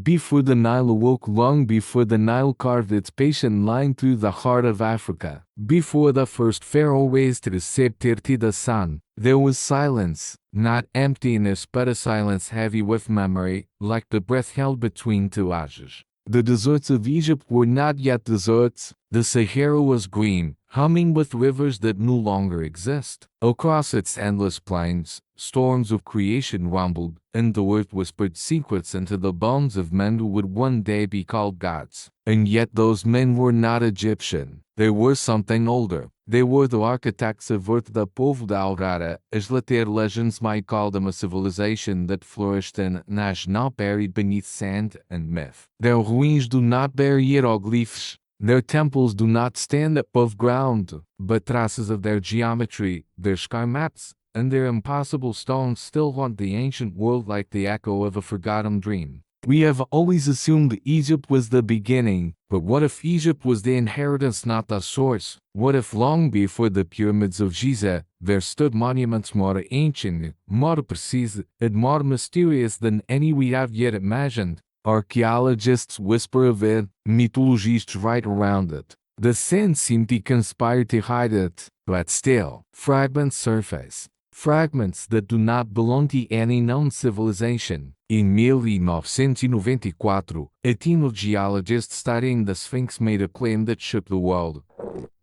Before the Nile awoke, long before the Nile carved its patient line through the heart of Africa, before the first pharaoh raised the Zep Tepi the sun, there was silence, not emptiness but a silence heavy with memory, like the breath held between two ashes. The deserts of Egypt were not yet deserts. The Sahara was green, humming with rivers that no longer exist. Across its endless plains, storms of creation rumbled, and the earth whispered secrets into the bones of men who would one day be called gods. And yet those men were not Egyptian. They were something older. They were the architects of Earth, the Povo da Aurora, as later legends might call them, a civilization that flourished in Nash, now buried beneath sand and myth. Their ruins do not bear hieroglyphs. Their temples do not stand above ground, but traces of their geometry, their schemats, and their impossible stones still haunt the ancient world like the echo of a forgotten dream. We have always assumed Egypt was the beginning, but what if Egypt was the inheritance, not the source? What if long before the pyramids of Giza, there stood monuments more ancient, more precise, and more mysterious than any we have yet imagined? Archaeologists whisper of it, mythologists write around it. The sands seem to conspire to hide it, but still, fragments surface. Fragments that do not belong to any known civilization. In 1994, a team of geologists studying the Sphinx made a claim that shook the world.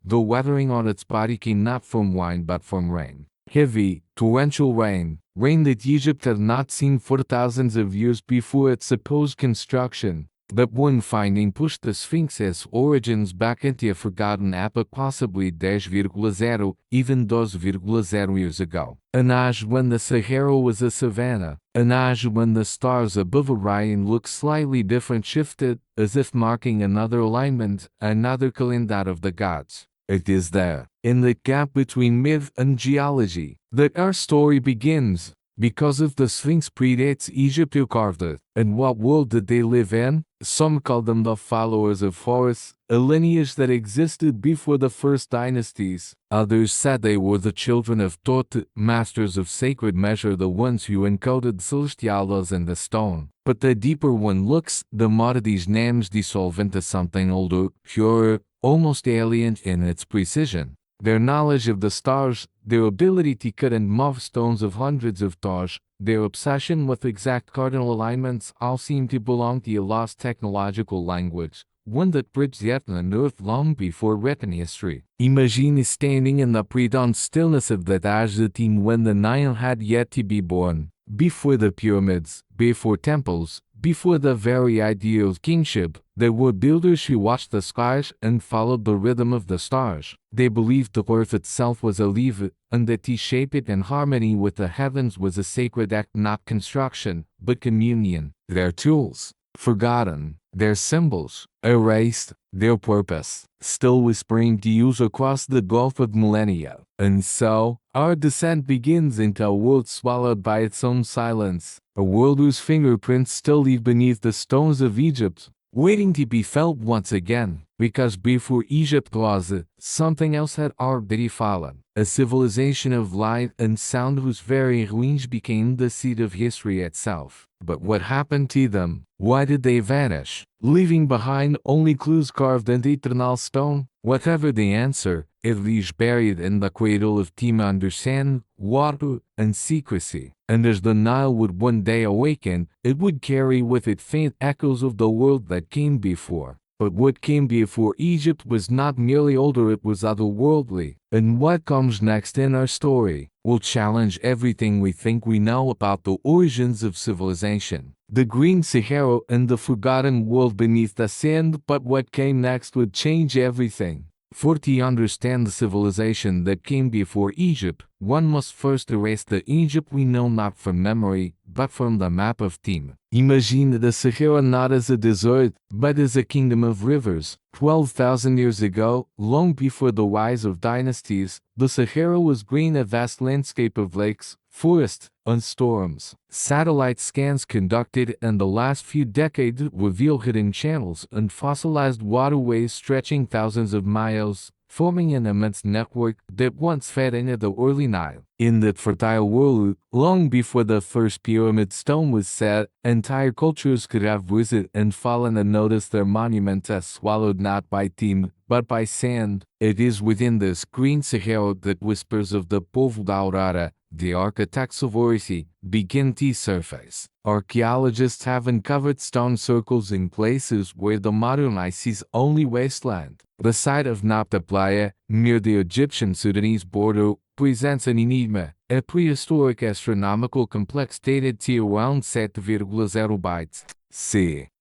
The weathering on its body came not from wine but from rain. Heavy, torrential rain that Egypt had not seen for thousands of years before its supposed construction. That one finding pushed the Sphinx's origins back into a forgotten epoch, possibly 10,0, even 12,0 years ago. An age when the Sahara was a savanna. An age when the stars above Orion looked slightly different, shifted, as if marking another alignment, another calendar of the gods. It is there, in the gap between myth and geology, that our story begins. Because if the Sphinx predates Egypt, who carved it? And what world did they live in? Some call them the followers of Horus, a lineage that existed before the first dynasties. Others said they were the children of Thoth, masters of sacred measure, the ones who encoded celestial laws in the stone. But the deeper one looks, the more these names dissolve into something older, purer, almost alien in its precision. Their knowledge of the stars, their ability to cut and move stones of hundreds of toes, their obsession with exact cardinal alignments all seem to belong to a lost technological language, one that bridged heaven and earth long before written history. Imagine standing in the pre-dawn stillness of that age, the time when the Nile had yet to be born, before the pyramids, before temples, before the very idea of kingship. There were builders who watched the skies and followed the rhythm of the stars. They believed the earth itself was alive, and that to shape it in harmony with the heavens was a sacred act, not construction, but communion. Their tools, forgotten, their symbols, erased, their purpose, still whispering to use across the gulf of millennia. And so, our descent begins into a world swallowed by its own silence, a world whose fingerprints still leave beneath the stones of Egypt, waiting to be felt once again, because before Egypt was, something else had already fallen, a civilization of light and sound whose very ruins became the seat of history itself. But what happened to them? Why did they vanish, leaving behind only clues carved into eternal stone? Whatever the answer, it lies buried in the cradle of time under sand, water, and secrecy. And as the Nile would one day awaken, it would carry with it faint echoes of the world that came before. But what came before Egypt was not merely older, it was otherworldly. And what comes next in our story will challenge everything we think we know about the origins of civilization. The green Sahara and the forgotten world beneath the sand. But what came next would change everything. For to understand the civilization that came before Egypt, one must first erase the Egypt we know not from memory, but from the map of time. Imagine the Sahara not as a desert, but as a kingdom of rivers. 12,000 years ago, long before the rise of dynasties, the Sahara was green, a vast landscape of lakes, forests, and storms. Satellite scans conducted in the last few decades reveal hidden channels and fossilized waterways stretching thousands of miles, forming an immense network that once fed into the early Nile. In that fertile world, long before the first pyramid stone was set, entire cultures could have visited and fallen unnoticed their monuments as swallowed not by time, but by sand. It is within this green Sahara that whispers of the Povo da Aurora, the architects of Orisi, begin to surface. Archaeologists have uncovered stone circles in places where the modern eye sees only wasteland. The site of Napta Playa, near the Egyptian-Sudanese border, presents an enigma, a prehistoric astronomical complex dated to around 7.0 bytes.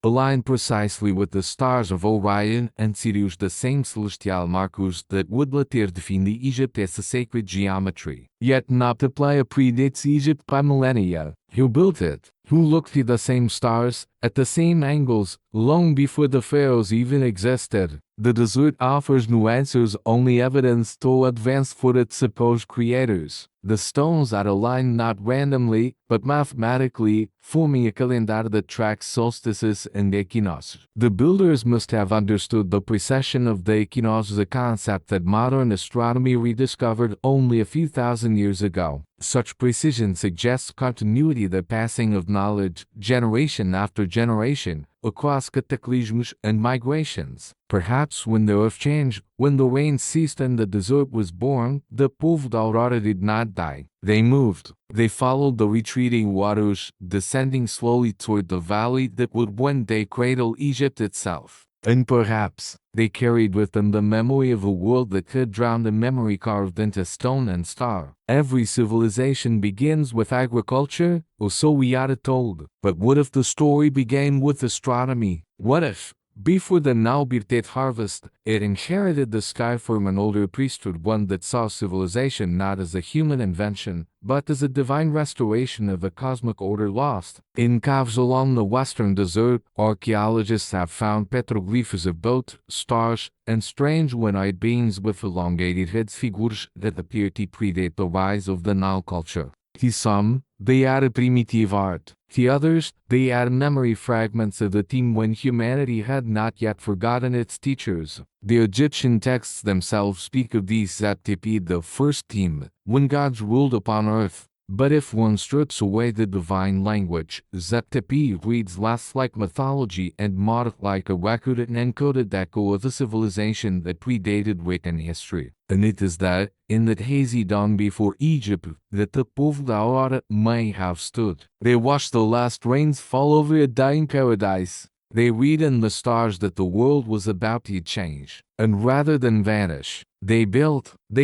Aligned precisely with the stars of Orion and Sirius, the same celestial markers that would later define Egypt as a sacred geometry. Yet Napta Playa predates Egypt by millennia. Who built it? Who looked at the same stars, at the same angles, long before the pharaohs even existed? The desert offers no answers, only evidence too advanced for its supposed creators. The stones are aligned not randomly, but mathematically, forming a calendar that tracks solstices and equinoxes. The builders must have understood the precession of the equinoxes, a concept that modern astronomy rediscovered only a few thousand years ago. Such precision suggests continuity, the passing of knowledge, generation after generation, across cataclysms and migrations. Perhaps when the earth changed, when the rain ceased and the desert was born, the Povo da Aurora did not die. They moved. They followed the retreating waters, descending slowly toward the valley that would one day cradle Egypt itself. And perhaps they carried with them the memory of a world that could drown the memory carved into stone and star. Every civilization begins with agriculture, or so we are told. But what if the story began with astronomy? What if, before the now birthed harvest, it inherited the sky from an older priesthood, one that saw civilization not as a human invention, but as a divine restoration of a cosmic order lost? In caves along the western desert, archaeologists have found petroglyphs of boats, stars, and strange one-eyed beings with elongated heads, figures that appear to predate the rise of the Nile culture. To some, they are a primitive art. To others, they are memory fragments of the time when humanity had not yet forgotten its teachers. The Egyptian texts themselves speak of these Zep Tepi, the first time, when gods ruled upon earth. But if one strips away the divine language, Zep Tepi reads less like mythology and more like a recorded and encoded echo of a civilization that predated written history. And it is that, in that hazy dawn before Egypt, that the Povo da Aurora may have stood. They watched the last rains fall over a dying paradise. They read in the stars that the world was about to change. And rather than vanish, they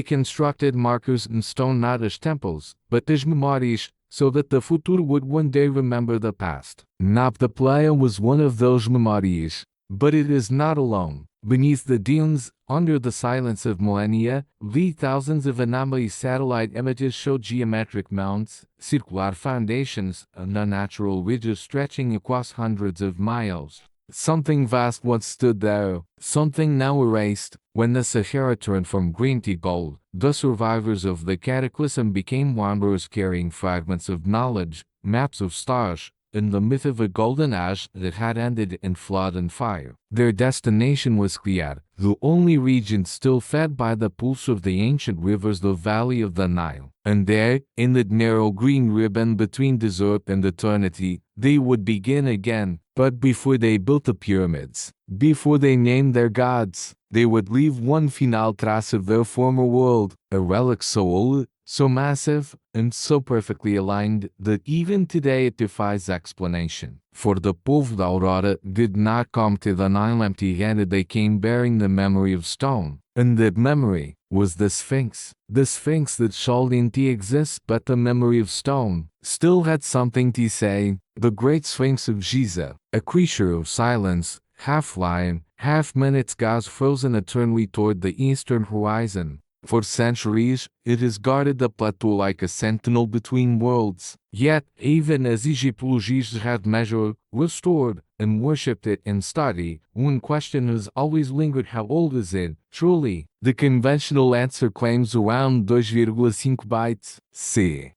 constructed markers in stone, not as temples, but as memories, so that the future would one day remember the past. Napta Playa was one of those memories. But it is not alone. Beneath the dunes, under the silence of millennia, the thousands of anomaly satellite images show geometric mounds, circular foundations, and unnatural ridges stretching across hundreds of miles. Something vast once stood there, something now erased. When the Sahara turned from green to gold, the survivors of the cataclysm became wanderers carrying fragments of knowledge, maps of stars, and the myth of a golden age that had ended in flood and fire. Their destination was clear, the only region still fed by the pulse of the ancient rivers, the valley of the Nile. And there, in that narrow green ribbon between desert and eternity, they would begin again. But before they built the pyramids, before they named their gods, they would leave one final trace of their former world, a relic so old, so massive, and so perfectly aligned that even today it defies explanation. For the Povo da Aurora did not come to the Nile empty-handed, they came bearing the memory of stone. And that memory was the Sphinx. The Sphinx that shouldn't exist, but the memory of stone still had something to say. The great Sphinx of Giza, a creature of silence, half lion, half man, its gaze frozen eternally toward the eastern horizon. For centuries, it has guarded the plateau like a sentinel between worlds. Yet, even as Egyptologists have measured, restored, and worshipped it in study, one question has always lingered: how old is it, truly? The conventional answer claims around 2.5 bytes.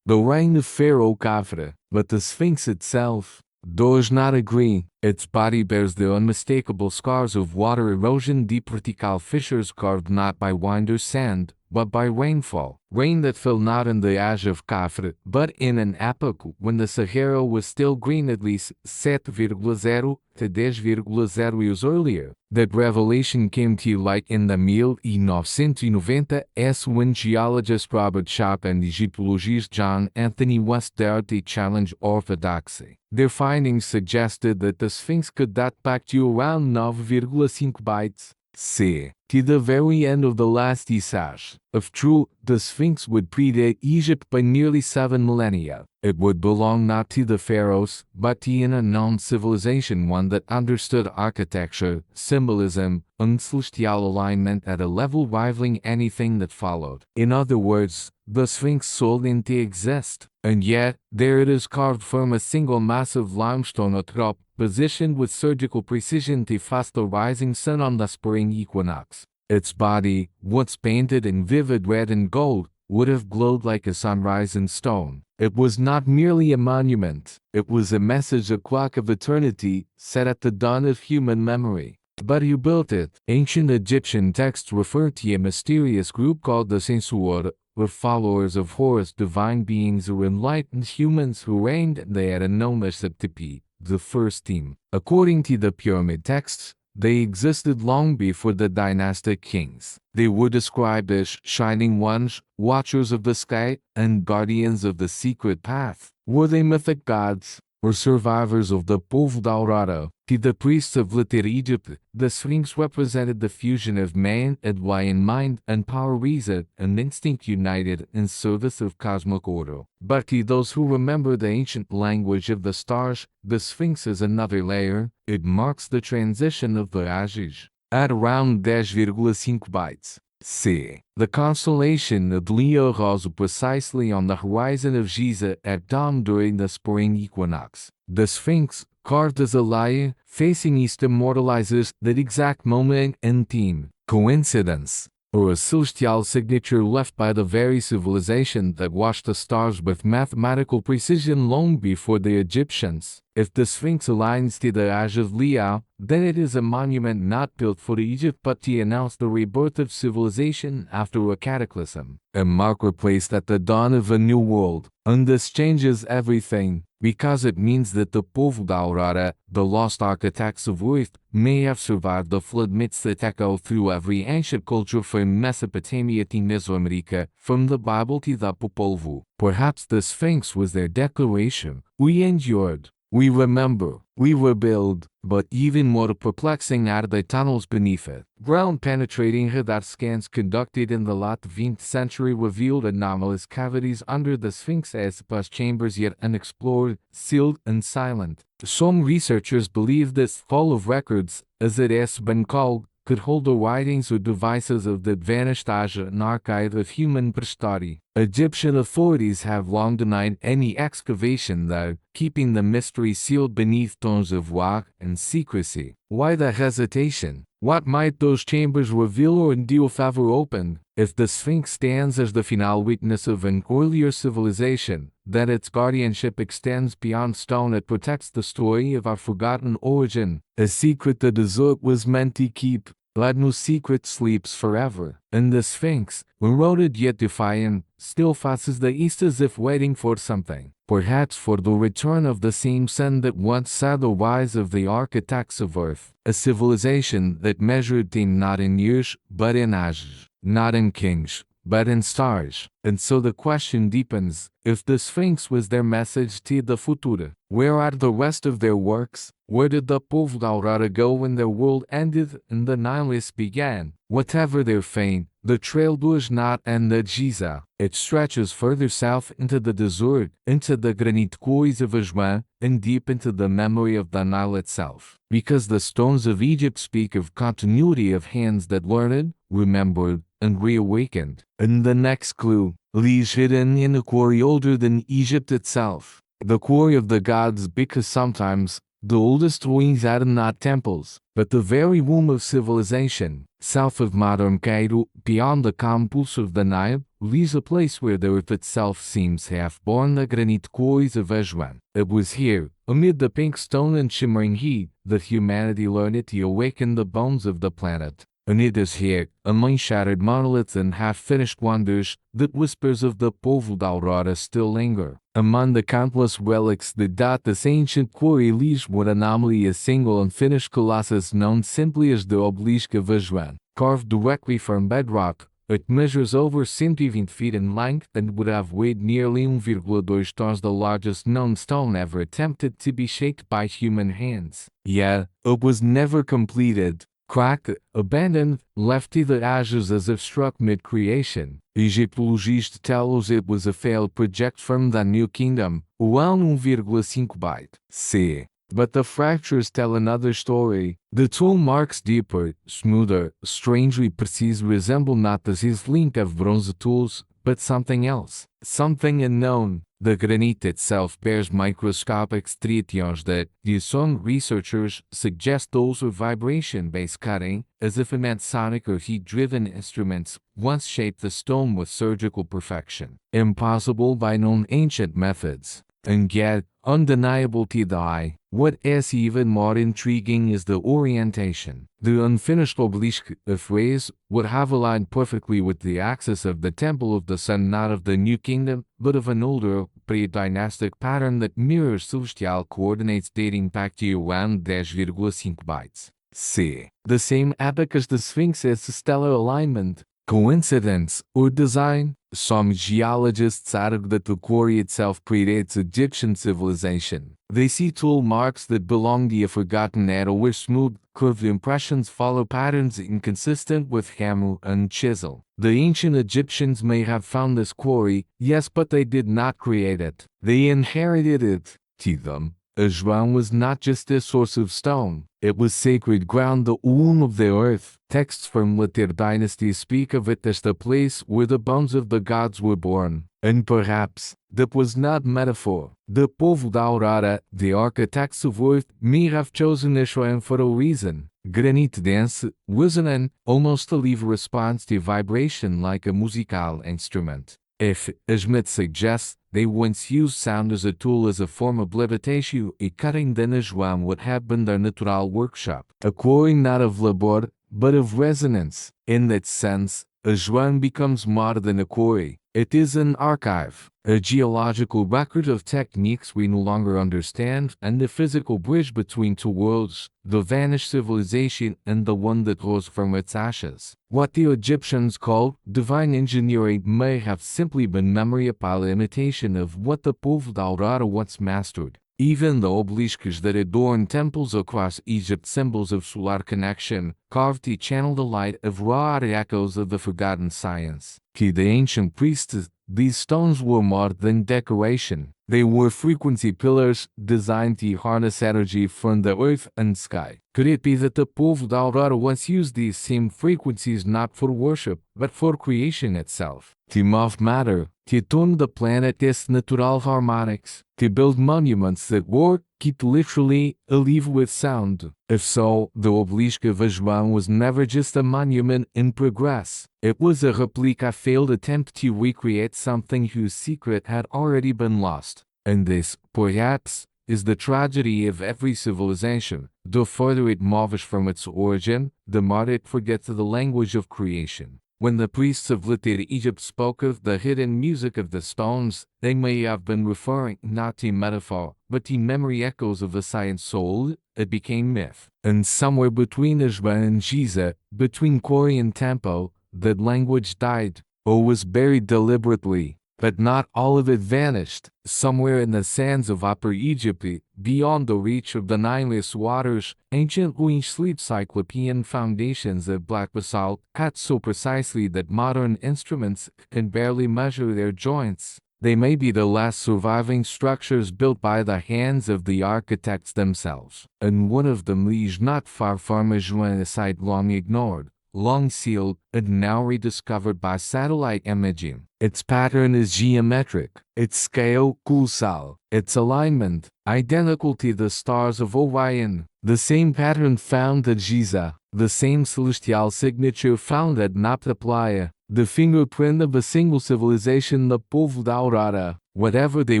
The reign of Pharaoh Khafre. But the Sphinx itself, does not agree. Its body bears the unmistakable scars of water erosion, deep vertical fissures carved not by wind or sand, but by rainfall. Rain that fell not in the age of Cafre, but in an epoch when the Sahara was still green at least 7,0 to 10,0 years earlier. That revelation came to light in the 1990s when geologist Robert Sharp and Egyptologist John Anthony West dared to challenge orthodoxy. Their findings suggested that the Sphinx could date back to around 9.5 bytes c. to the very end of the last age. If true, the Sphinx would predate Egypt by nearly 7 millennia. It would belong not to the pharaohs, but to an unknown civilization, one that understood architecture, symbolism, and celestial alignment at a level rivaling anything that followed. In other words, the Sphinx sold into exist. And yet, there it is, carved from a single massive limestone outcrop, positioned with surgical precision to face the rising sun on the spring equinox. Its body, once painted in vivid red and gold, would have glowed like a sunrise in stone. It was not merely a monument, it was a message, a clock of eternity, set at the dawn of human memory. But who built it? Ancient Egyptian texts refer to a mysterious group called the Sensuor, were followers of Horus, divine beings or enlightened humans who reigned in the era known as Zep Tepi, the first team. According to the pyramid texts, they existed long before the dynastic kings. They were described as shining ones, watchers of the sky, and guardians of the secret path. Were they mythic gods, or survivors of the Povo Aurora? To the priests of later Egypt, the Sphinx represented the fusion of man and lion mind and power reason and instinct united in service of cosmic order. But to those who remember the ancient language of the stars, the Sphinx is another layer. It marks the transition of the ages. At around 10.5 bytes c. the constellation of Leo rose precisely on the horizon of Giza at dawn during the spring equinox. The Sphinx, carved as a lion, facing east, immortalizes that exact moment and theme. Coincidence? Or a celestial signature left by the very civilization that watched the stars with mathematical precision long before the Egyptians? If the Sphinx aligns to the age of Leo, then it is a monument not built for Egypt but to announce the rebirth of civilization after a cataclysm. A marker placed at the dawn of a new world. And this changes everything, because it means that the Povo Aurora, the lost architects of Earth, may have survived the flood myths that echo through every ancient culture from Mesopotamia to Mesoamerica, from the Bible to the Povo. Perhaps the Sphinx was their declaration. We endured. We remember, we rebuild, but even more perplexing are the tunnels beneath it. Ground-penetrating radar scans conducted in the late 20th century revealed anomalous cavities under the Sphinx as plus chambers yet unexplored, sealed and silent. Some researchers believe this hall of records, as it has been called, could hold the writings or devices of the vanished age, an archive of human prehistory. Egyptian authorities have long denied any excavation there, keeping the mystery sealed beneath tones of rock and secrecy. Why the hesitation? What might those chambers reveal or endure if ever opened? If the Sphinx stands as the final witness of an earlier civilization, then its guardianship extends beyond stone. It protects the story of our forgotten origin, a secret the desert was meant to keep. But no secret sleeps forever. And the Sphinx, eroded yet defiant, still faces the east as if waiting for something. Perhaps for the return of the same sun that once saw the rise of the architects of Earth. A civilization that measured time not in years, but in ages. Not in kings, but in stars. And so the question deepens, if the Sphinx was their message to the future, where are the rest of their works? Where did the Povo Aurora go when their world ended and the Nihilists began? Whatever their fate, the trail does not end at Giza. It stretches further south into the desert, into the granite quarries of Aswan, and deep into the memory of the Nile itself. Because the stones of Egypt speak of continuity of hands that learned, remembered, and reawakened. And the next clue lies hidden in a quarry older than Egypt itself. The quarry of the gods, because sometimes the oldest ruins are not temples, but the very womb of civilization. South of modern Cairo, beyond the calm pulse of the Nile, lies a place where the earth itself seems to have borne the granite quarries of Edfu. It was here, amid the pink stone and shimmering heat, that humanity learned to awaken the bones of the planet. And it is here, among shattered monoliths and half-finished wonders, that whispers of the Povo de Aurora still linger. Among the countless relics that dot this ancient quarry lies one anomaly, a single unfinished colossus known simply as the Obelisk of Edfu. Carved directly from bedrock, it measures over 120 feet in length and would have weighed nearly 1.2 tons, the largest known stone ever attempted to be shaped by human hands. Yet, it was never completed. Cracked, abandoned, left to the ashes as if struck mid-creation. Egyptologists tell us it was a failed project from the New Kingdom, around 1.5 byte c. But the fractures tell another story. The tool marks deeper, smoother, strangely precise, resemble not the sizzling of bronze tools, but something else, something unknown. The granite itself bears microscopic striations that, some researchers suggest those of vibration-based cutting, as if immense sonic or heat-driven instruments once shaped the stone with surgical perfection, impossible by known ancient methods. And yet, undeniable to the eye, what is even more intriguing is the orientation. The unfinished obelisk of rays would have aligned perfectly with the axis of the Temple of the Sun, not of the New Kingdom, but of an older, pre-dynastic pattern that mirrors celestial coordinates dating back to around 10.5 bytes c. The same epoch as the Sphinx as the stellar alignment. Coincidence or design? Some geologists argue that the quarry itself predates Egyptian civilization. They see tool marks that belong to a forgotten era where smooth, curved impressions follow patterns inconsistent with hammer and chisel. The ancient Egyptians may have found this quarry, yes, but they did not create it. They inherited it. To them, Edfu was not just a source of stone, it was sacred ground, the womb of the earth. Texts from later dynasties speak of it as the place where the bones of the gods were born. And perhaps, that was not metaphor. The Povo de Aurora, the architects of earth, may have chosen Edfu for a reason. Granite dense, resonant, almost a live response to vibration like a musical instrument. If, as myth suggests, they once used sound as a tool, as a form of levitation or cutting, then Edfu would have been their natural workshop, a quarry not of labor, but of resonance. In that sense, Edfu becomes more than a quarry. It is an archive, a geological record of techniques we no longer understand, and the physical bridge between two worlds, the vanished civilization and the one that rose from its ashes. What the Egyptians called divine engineering may have simply been memory upon imitation of what the Povo de Aurora once mastered. Even the obelisks that adorn temples across Egypt, symbols of solar connection, carved to channel the light of raw echoes of the forgotten science. To the ancient priests, these stones were more than decoration. They were frequency pillars designed to harness energy from the earth and sky. Could it be that the Povo de Aurora once used these same frequencies not for worship, but for creation itself? To move matter, to tune the planet its natural harmonics, to build monuments that were, quite literally, alive with sound. If so, the obelisk of Edfu was never just a monument in progress. It was a replica, a failed attempt to recreate something whose secret had already been lost. And this, perhaps, is the tragedy of every civilization. The further it moves from its origin, the more it forgets the language of creation. When the priests of later Egypt spoke of the hidden music of the stones, they may have been referring not to metaphor, but to memory echoes of the science soul. It became myth. And somewhere between Edfu and Giza, between quarry and temple, that language died, or was buried deliberately. But not all of it vanished. Somewhere in the sands of Upper Egypt, beyond the reach of the Nilus waters, ancient ruins sleep cyclopean foundations of black basalt, cut so precisely that modern instruments can barely measure their joints. They may be the last surviving structures built by the hands of the architects themselves. And one of them lies not far from Edfu, a site long ignored, long sealed, and now rediscovered by satellite imaging. Its pattern is geometric, its scale colossal, its alignment identical to the stars of Orion, the same pattern found at Giza, the same celestial signature found at Nabta Playa. the fingerprint of a single civilization, the Povo da Aurora. Whatever they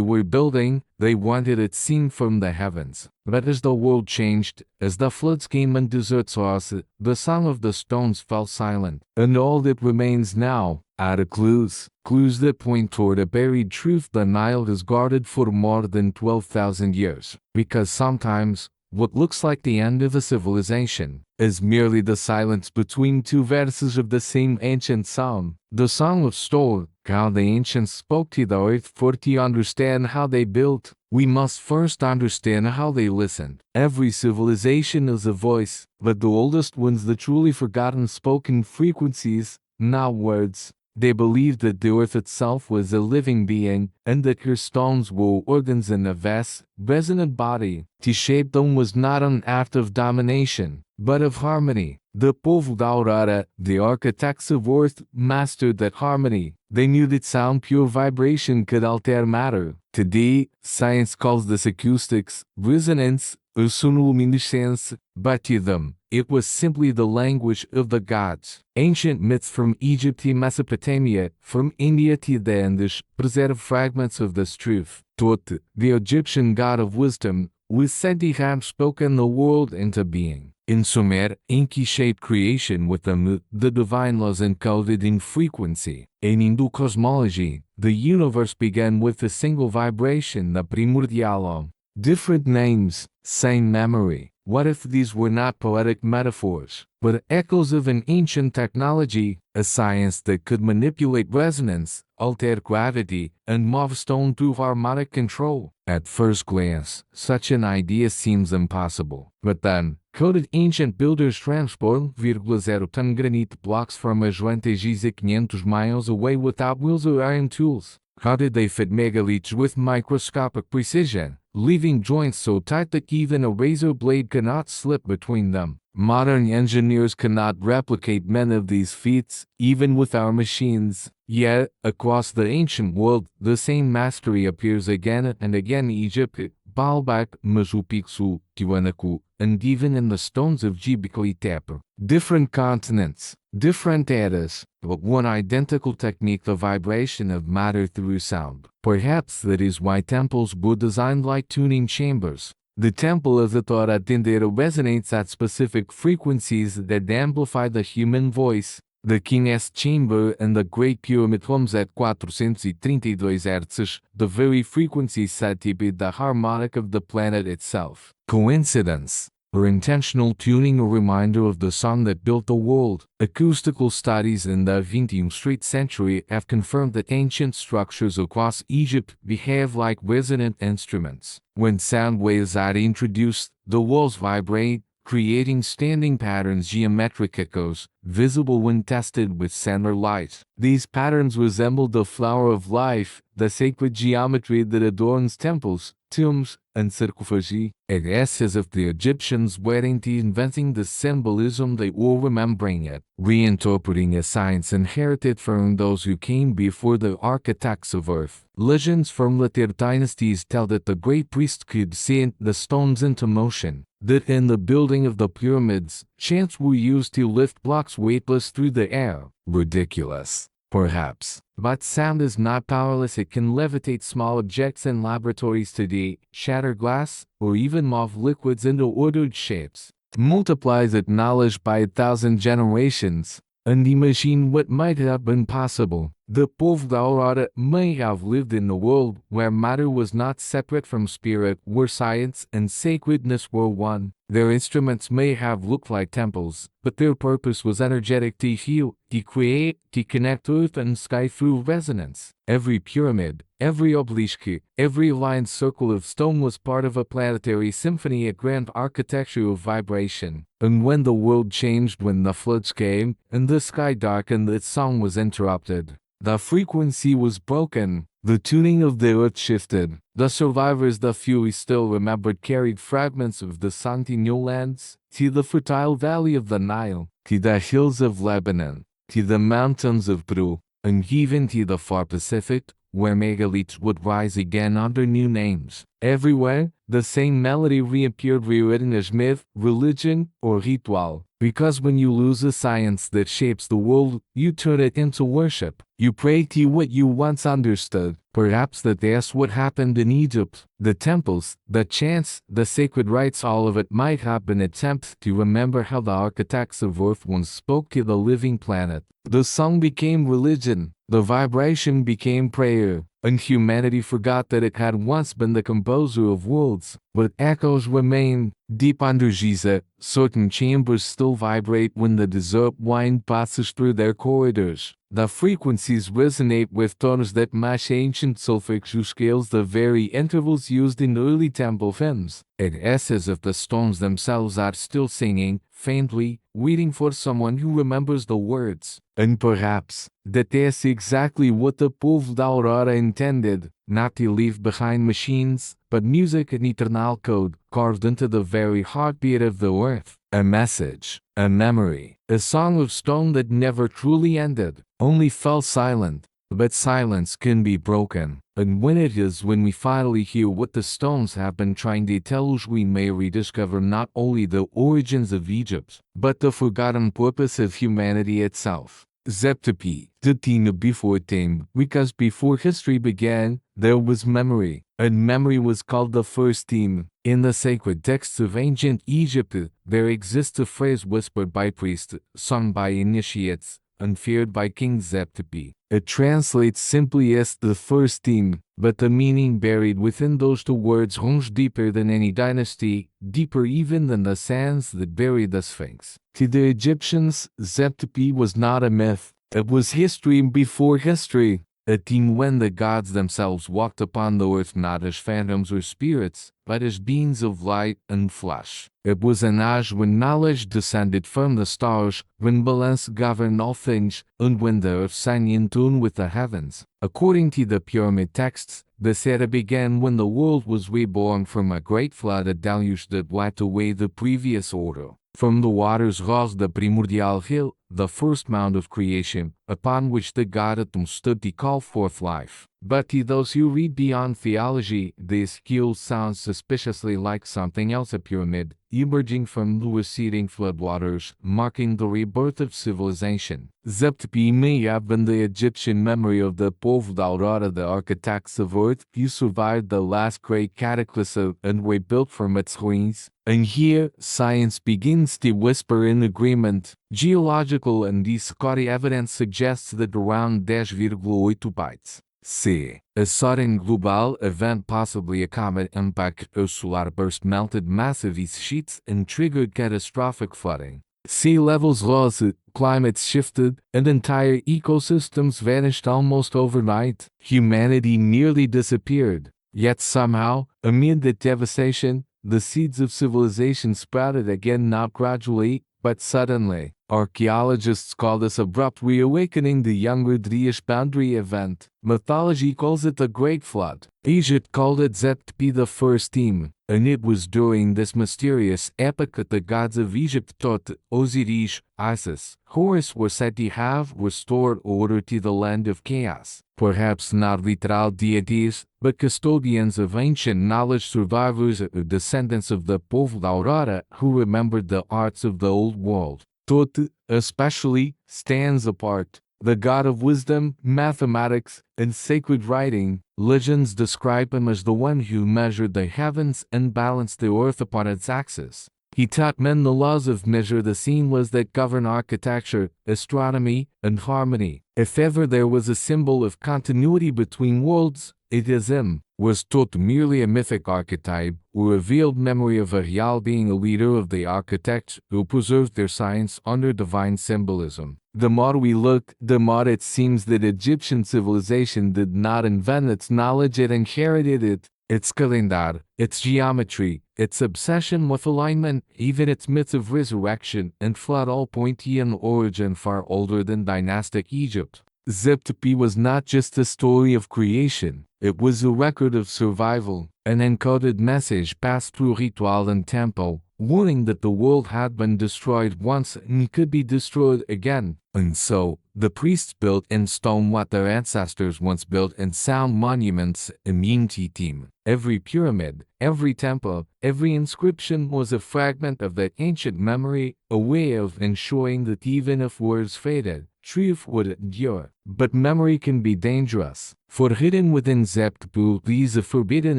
were building, they wanted it seen from the heavens. But as the world changed, as the floods came and deserts us, the song of the stones fell silent. And all that remains now are clues. Clues that point toward a buried truth the Nile has guarded for more than 12,000 years. Because sometimes, what looks like the end of a civilization is merely the silence between two verses of the same ancient song. The Song of Stone, how the ancients spoke to the earth. For to understand how they built, we must first understand how they listened. Every civilization is a voice, but the oldest ones, the truly forgotten spoken frequencies, not words. They believed that the earth itself was a living being, and that her stones were organs in a vast, resonant body. To shape them was not an act of domination, but of harmony. The Povo da Aurora, the architects of earth, mastered that harmony. They knew that sound, pure vibration, could alter matter. Today, science calls this acoustics, resonance, or sonoluminescence, but to them, it was simply the language of the gods. Ancient myths from Egypt to Mesopotamia, from India to the Andes, preserve fragments of this truth. Tot, the Egyptian god of wisdom, was said to have spoken the world into being. In Sumer, Enki shaped creation with the divine laws encoded in frequency. In Hindu cosmology, the universe began with a single vibration, the primordial. Different names, same memory. What if these were not poetic metaphors, but echoes of an ancient technology, a science that could manipulate resonance, alter gravity, and move stone through harmonic control? At first glance, such an idea seems impossible. But then, how did ancient builders transport 0.0 granite blocks from Atlantis 500 miles away without wheels or iron tools? How did they fit megaliths with microscopic precision, leaving joints so tight that even a razor blade cannot slip between them? Modern engineers cannot replicate many of these feats, even with our machines. Yet, across the ancient world, the same mastery appears again and again. Egypt, Baalbek, Machu Picchu, Tiwanaku, and even in the stones of Göbekli Tepe. Different continents, different eras, but one identical technique: the vibration of matter through sound. Perhaps that is why temples were designed like tuning chambers. The Temple of Edfu resonates at specific frequencies that amplify the human voice. The King's Chamber and the Great Pyramid hums at 432 Hz, the very frequency said to be the harmonic of the planet itself. Coincidence? Or intentional tuning, a reminder of the song that built the world? Acoustical studies in the 20th century have confirmed that ancient structures across Egypt behave like resonant instruments. When sound waves are introduced, the walls vibrate, creating standing patterns, geometric echoes, visible when tested with solar light. These patterns resemble the flower of life, the sacred geometry that adorns temples, tombs, and sarcophagi. It is as if the Egyptians were inventing the symbolism, they were remembering it, reinterpreting a science inherited from those who came before the architects of earth. Legends from later dynasties tell that the great priest could set the stones into motion, that in the building of the pyramids, chants were used to lift blocks weightless through the air. Ridiculous, perhaps. But sound is not powerless. It can levitate small objects in laboratories today, shatter glass, or even move liquids into ordered shapes. Multiply that knowledge by 1,000 generations, and imagine what might have been possible. The Povo da Aurora may have lived in a world where matter was not separate from spirit, where science and sacredness were one. Their instruments may have looked like temples, but their purpose was energetic: to heal, to create, to connect earth and sky through resonance. Every pyramid, every obelisk, every lined circle of stone was part of a planetary symphony, a grand architecture of vibration. And when the world changed, when the floods came, and the sky darkened, its song was interrupted. The frequency was broken. The tuning of the earth shifted. The survivors, the few we still remembered, carried fragments of the song to new lands, to the fertile valley of the Nile, to the hills of Lebanon, to the mountains of Peru, and even to the far Pacific, where megaliths would rise again under new names. Everywhere, the same melody reappeared rewritten as myth, religion, or ritual. Because when you lose the science that shapes the world, you turn it into worship. You pray to what you once understood. Perhaps that's what happened in Egypt. The temples, the chants, the sacred rites, all of it might have been attempts to remember how the architects of Earth once spoke to the living planet. The song became religion. The vibration became prayer. And humanity forgot that it had once been the composer of worlds. But echoes remain. Deep under Giza, certain chambers still vibrate when the desert wind passes through their corridors. The frequencies resonate with tones that match ancient solfeggio scales, the very intervals used in early temple hymns. It is as if the stones themselves are still singing, faintly, waiting for someone who remembers the words. And perhaps, that is exactly what the Povo da Aurora intended, not to leave behind machines, but music and eternal code, carved into the very heartbeat of the earth. A message, a memory, a song of stone that never truly ended, only fell silent. But silence can be broken, and when it is, when we finally hear what the stones have been trying to tell us, we may rediscover not only the origins of Egypt, but the forgotten purpose of humanity itself. Zep Tepi, the teen before time, because before history began, there was memory, and memory was called the first theme. In the sacred texts of ancient Egypt, there exists a phrase whispered by priests, sung by initiates, and feared by King Zep Tepi. It translates simply as the first theme, but the meaning buried within those two words runs deeper than any dynasty, deeper even than the sands that buried the Sphinx. To the Egyptians, Zep Tepi was not a myth, it was history before history. A theme when the gods themselves walked upon the earth not as phantoms or spirits, but as beings of light and flesh. It was an age when knowledge descended from the stars, when balance governed all things, and when the earth sang in tune with the heavens. According to the pyramid texts, this era began when the world was reborn from a great flood, a deluge that wiped away the previous order. From the waters rose the primordial hill, the first mound of creation, upon which the god Atum stood to call forth life. But to those who read beyond theology, this hill sounds suspiciously like something else, a pyramid, emerging from the receding floodwaters, marking the rebirth of civilization. Zep Tepi may have been the Egyptian memory of the Povo da Aurora, the architects of Earth, who survived the last great cataclysm and were built from its ruins. And here, science begins to whisper in agreement. Geological and Scotty evidence suggests that around 10,8 bytes C. A sudden global event, possibly a comet impact or solar burst, melted massive ice sheets and triggered catastrophic flooding. Sea levels rose, climates shifted, and entire ecosystems vanished almost overnight. Humanity nearly disappeared. Yet somehow, amid the devastation, the seeds of civilization sprouted again, not gradually, but suddenly. Archaeologists call this abrupt reawakening the Younger Dryas boundary event. Mythology calls it the Great Flood. Egypt called it Zep Tepi, the first theme, and it was during this mysterious epoch that the gods of Egypt, Tot, Osiris, Isis, Horus, were said to have restored order to the land of chaos. Perhaps not literal deities, but custodians of ancient knowledge, survivors or descendants of the Povo da Aurora who remembered the arts of the old world. Tot, especially, stands apart. The god of wisdom, mathematics, and sacred writing. Legends describe him as the one who measured the heavens and balanced the earth upon its axis. He taught men the laws of measure, the seamless that govern architecture, astronomy, and harmony. If ever there was a symbol of continuity between worlds, it is him. Was Tot merely a mythic archetype, or revealed memory of a real being, a leader of the architects who preserved their science under divine symbolism? The more we look, the more it seems that Egyptian civilization did not invent its knowledge, it inherited it. Its calendar, its geometry, its obsession with alignment, even its myths of resurrection and flood all point to an origin far older than dynastic Egypt. Zep Tepi was not just a story of creation, it was a record of survival, an encoded message passed through ritual and temple, warning that the world had been destroyed once and could be destroyed again. And so, The priests built in stone what their ancestors once built in sound monuments, immunity team. Every pyramid, every temple, every inscription was a fragment of that ancient memory, a way of ensuring that even if words faded, truth would endure. But memory can be dangerous. For hidden within Zep Tepi lies a forbidden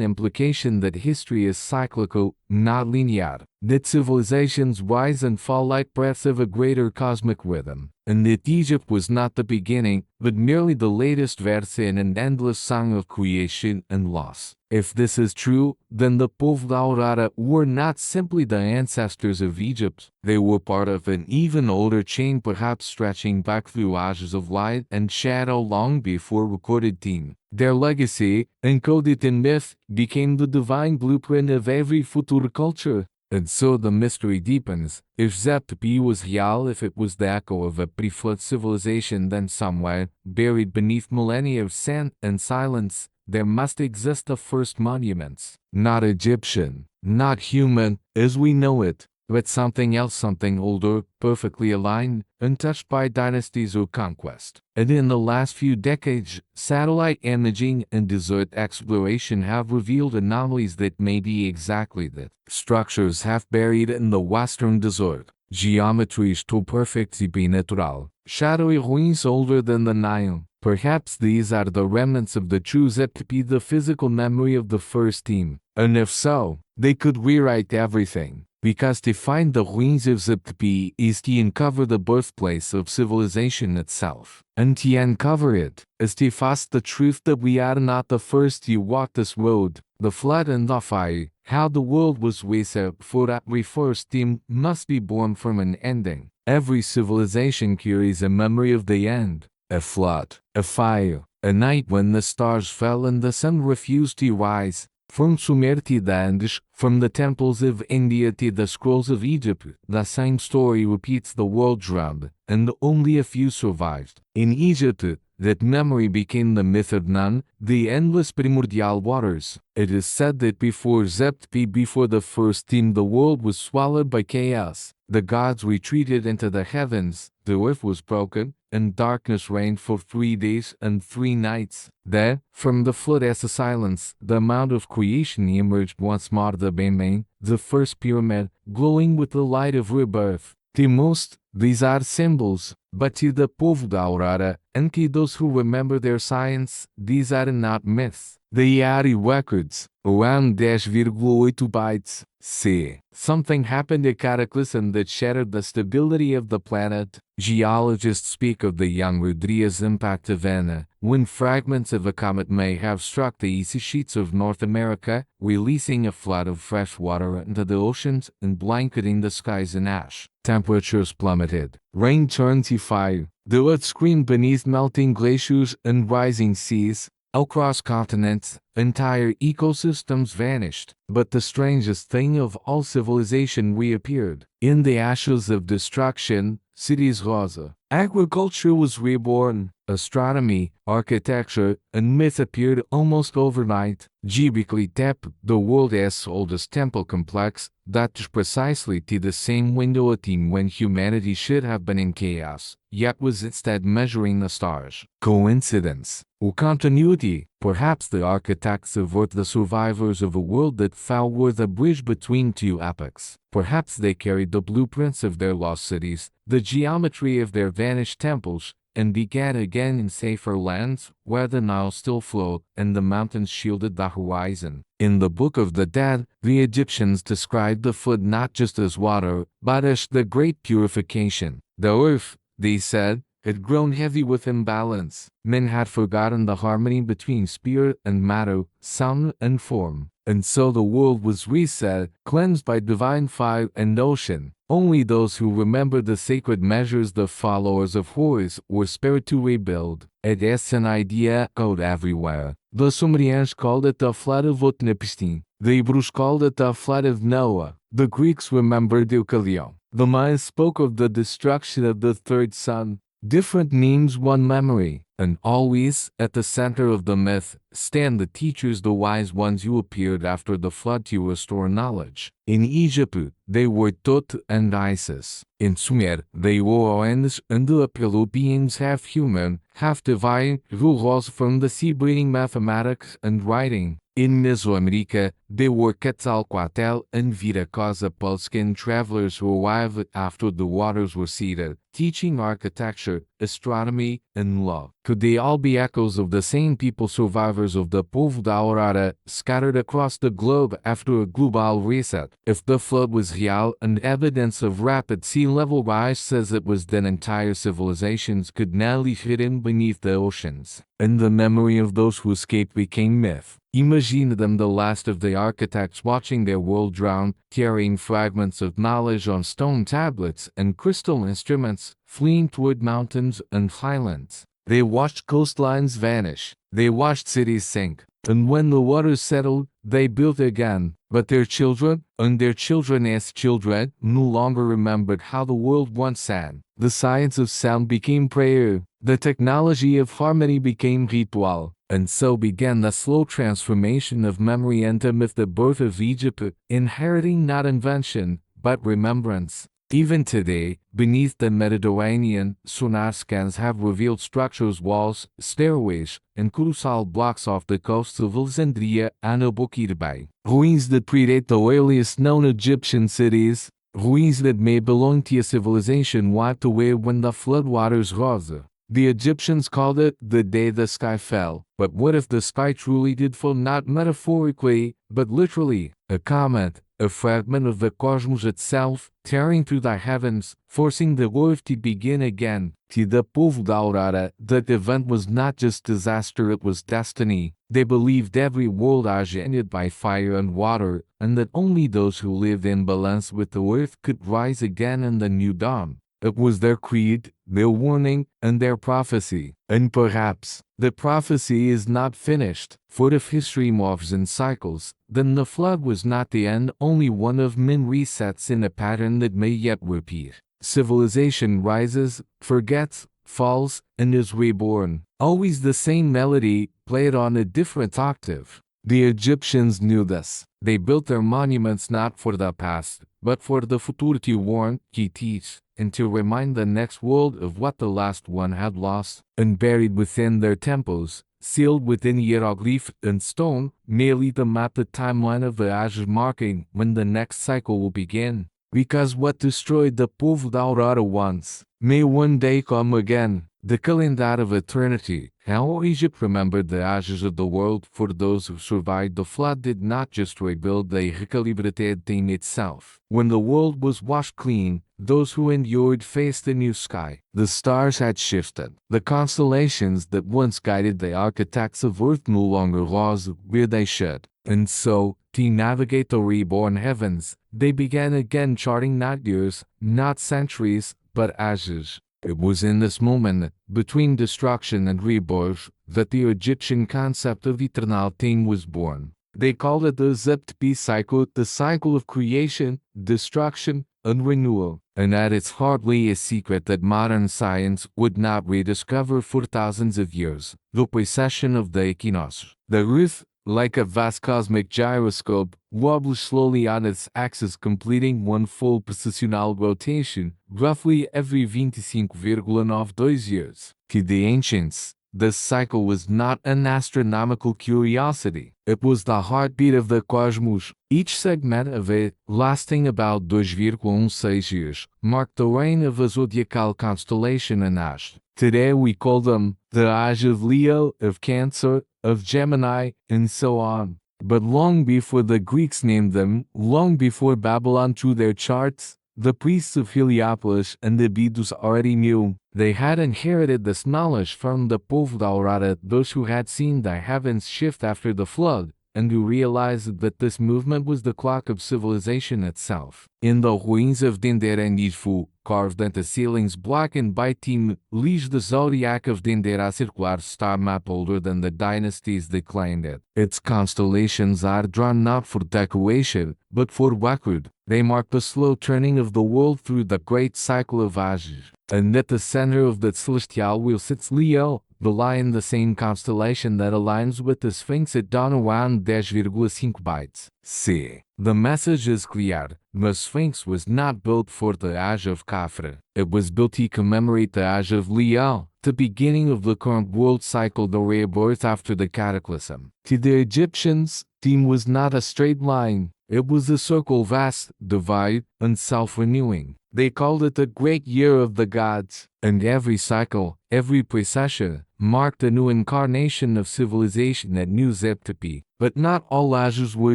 implication that history is cyclical, not linear, that civilizations rise and fall like breaths of a greater cosmic rhythm, and that Egypt was not the beginning, but merely the latest verse in an endless song of creation and loss. If this is true, then the Povo Aurora were not simply the ancestors of Egypt, they were part of an even older chain, perhaps stretching back through ages of light and shadow long before recorded time. Their legacy, encoded in myth, became the divine blueprint of every future culture. And so the mystery deepens. If Zep Tepi was real, if it was the echo of a pre-flood civilization, then somewhere, buried beneath millennia of sand and silence, there must exist the first monuments. Not Egyptian, not human, as we know it, but something else, something older, perfectly aligned, untouched by dynasties or conquest. And in the last few decades, satellite imaging and desert exploration have revealed anomalies that may be exactly that. Structures half buried in the western desert, geometries too perfect to be natural, shadowy ruins older than the Nile. Perhaps these are the remnants of the true Zep Tepi, the physical memory of the first team. And if so, they could rewrite everything. Because to find the ruins of Zep Tepi is to uncover the birthplace of civilization itself. And to uncover it is to face the truth that we are not the first to walk this road. The flood and the fire, how the world was reset for every first team must be born from an ending. Every civilization carries a memory of the end. A flood, a fire, a night when the stars fell and the sun refused to rise. From Sumer to the Andes, from the temples of India to the scrolls of Egypt, the same story repeats the world round, and only a few survived. In Egypt, that memory became the myth of Nun, the endless primordial waters. It is said that before Zep Tepi, before the first team, the world was swallowed by chaos. The gods retreated into the heavens, the earth was broken, and darkness reigned for 3 days and 3 nights. Then, from the flood as a silence, the mount of creation emerged once more, the Bemain, the first pyramid, glowing with the light of rebirth. To most, these are symbols, but to the Povo Aurora, and to those who remember their science, these are not myths. They are records, around 10.8 bytes. C. Something happened, a cataclysm that shattered the stability of the planet. Geologists speak of the young Rodriguez impact event, when fragments of a comet may have struck the icy sheets of North America, releasing a flood of fresh water into the oceans and blanketing the skies in ash. Temperatures plummeted. Rain turned to fire. The earth screamed beneath melting glaciers and rising seas. Across continents, entire ecosystems vanished. But the strangest thing of all, civilization reappeared. In the ashes of destruction, cities rose. Agriculture was reborn. Astronomy, architecture, and myth appeared almost overnight. Göbekli Tepe, the world's oldest temple complex, dates precisely to the same window of time when humanity should have been in chaos, yet was instead measuring the stars. Coincidence? Or continuity? Perhaps the architects avert the survivors of a world that fell were the bridge between two epochs. Perhaps they carried the blueprints of their lost cities, the geometry of their vanished temples, and began again in safer lands, where the Nile still flowed and the mountains shielded the horizon. In the Book of the Dead, the Egyptians described the flood not just as water, but as the great purification. The earth, they said, had grown heavy with imbalance. Men had forgotten the harmony between spirit and matter, sound and form. And so the world was reset, cleansed by divine fire and ocean. Only those who remember the sacred measures, the followers of Horus, were spared to rebuild. It is an idea echoed everywhere. The Sumerians called it the flood of Utnapishtim. The Hebrews called it the flood of Noah. The Greeks remembered Deucalion. The Mayans spoke of the destruction of the third sun. Different names, one memory. And always, at the center of the myth, stand the teachers, the wise ones who appeared after the flood to restore knowledge. In Egypt, they were Tot and Isis. In Sumer, they were Oens and the Apollo beings half human, half divine, who rose from the sea breathing mathematics and writing. In Mesoamerica, they were Quetzalcoatl and Viracocha pale-skinned travelers who arrived after the waters were receded, teaching architecture, astronomy, and law. Could they all be echoes of the same people, survivors of the Povo da Aurora, scattered across the globe after a global reset? If the flood was real and evidence of rapid sea level rise says it was, then entire civilizations could now live hidden beneath the oceans. And the memory of those who escaped became myth. Imagine them, the last of the architects, watching their world drown, carrying fragments of knowledge on stone tablets and crystal instruments, fleeing toward mountains and highlands. They watched coastlines vanish. They watched cities sink. And when the waters settled, they built again. But their children, and their children's children, no longer remembered how the world once sang. The science of sound became prayer. The technology of harmony became ritual. And so began the slow transformation of memory into myth, the birth of Egypt, inheriting not invention, but remembrance. Even today, beneath the Mediterranean, sonar scans have revealed structures, walls, stairways, and colossal blocks off the coasts of Alexandria and Aboukir, ruins that predate the earliest known Egyptian cities, ruins that may belong to a civilization wiped away when the floodwaters rose. The Egyptians called it the day the sky fell. But what if the sky truly did fall, not metaphorically, but literally? A comet, a fragment of the cosmos itself, tearing through the heavens, forcing the earth to begin again. To the Povo da Aurora, that event was not just disaster, it was destiny. They believed every world was ended by fire and water, and that only those who lived in balance with the earth could rise again in the new dawn. It was their creed, their warning, and their prophecy. And perhaps, the prophecy is not finished, for if history moves in cycles, then the flood was not the end, only one of many resets in a pattern that may yet repeat. Civilization rises, forgets, falls, and is reborn. Always the same melody, played on a different octave. The Egyptians knew this. They built their monuments not for the past, but for the future, to warn, to teach, and to remind the next world of what the last one had lost. And buried within their temples, sealed within hieroglyph and stone, merely to map the timeline of the ages, marking when the next cycle will begin. Because what destroyed the Povo da Aurora once, may one day come again. The calendar of eternity. How Egypt remembered the ashes of the world. For those who survived the flood did not just rebuild, they recalibrated time itself. When the world was washed clean, those who endured faced a new sky. The stars had shifted. The constellations that once guided the architects of earth no longer rose where they should. And so, to navigate the reborn heavens, they began again, charting not years, not centuries, but ages. It was in this moment, between destruction and rebirth, that the Egyptian concept of eternal time was born. They called it the Zep Tepi cycle, the cycle of creation, destruction, and renewal. And at its hardly a secret that modern science would not rediscover for thousands of years. The precession of the equinox. The earth, like a vast cosmic gyroscope, wobbles slowly on its axis, completing one full precessional rotation, roughly every 25,92 years. To the ancients, this cycle was not an astronomical curiosity. It was the heartbeat of the cosmos. Each segment of it, lasting about 2,16 years, marked the reign of a zodiacal constellation in Ash. Today we call them the age of Leo, of Cancer, of Gemini, and so on. But long before the Greeks named them, long before Babylon drew their charts, the priests of Heliopolis and the Abydos already knew. They had inherited this knowledge from the Povo da Aurora, those who had seen the heavens shift after the flood, and who realized that this movement was the clock of civilization itself. In the ruins of Dendera and Edfu, carved into ceilings blackened by time, lies the zodiac of Dendera, a circular star map older than the dynasties that claimed it. Its constellations are drawn not for decoration, but for record. They mark the slow turning of the world through the great cycle of ages. And at the center of that celestial wheel sits Leo, the Lion, the same constellation that aligns with the Sphinx at dawn around 10,5 bytes. C. The message is clear. The Sphinx was not built for the age of Khafre. It was built to commemorate the age of Leo, the beginning of the current world cycle, the rebirth after the cataclysm. To the Egyptians, time was not a straight line. It was a circle, vast, divide, and self-renewing. They called it the great year of the gods, and every cycle, every precession, marked a new incarnation of civilization at New Zep Tepi. But not all ages were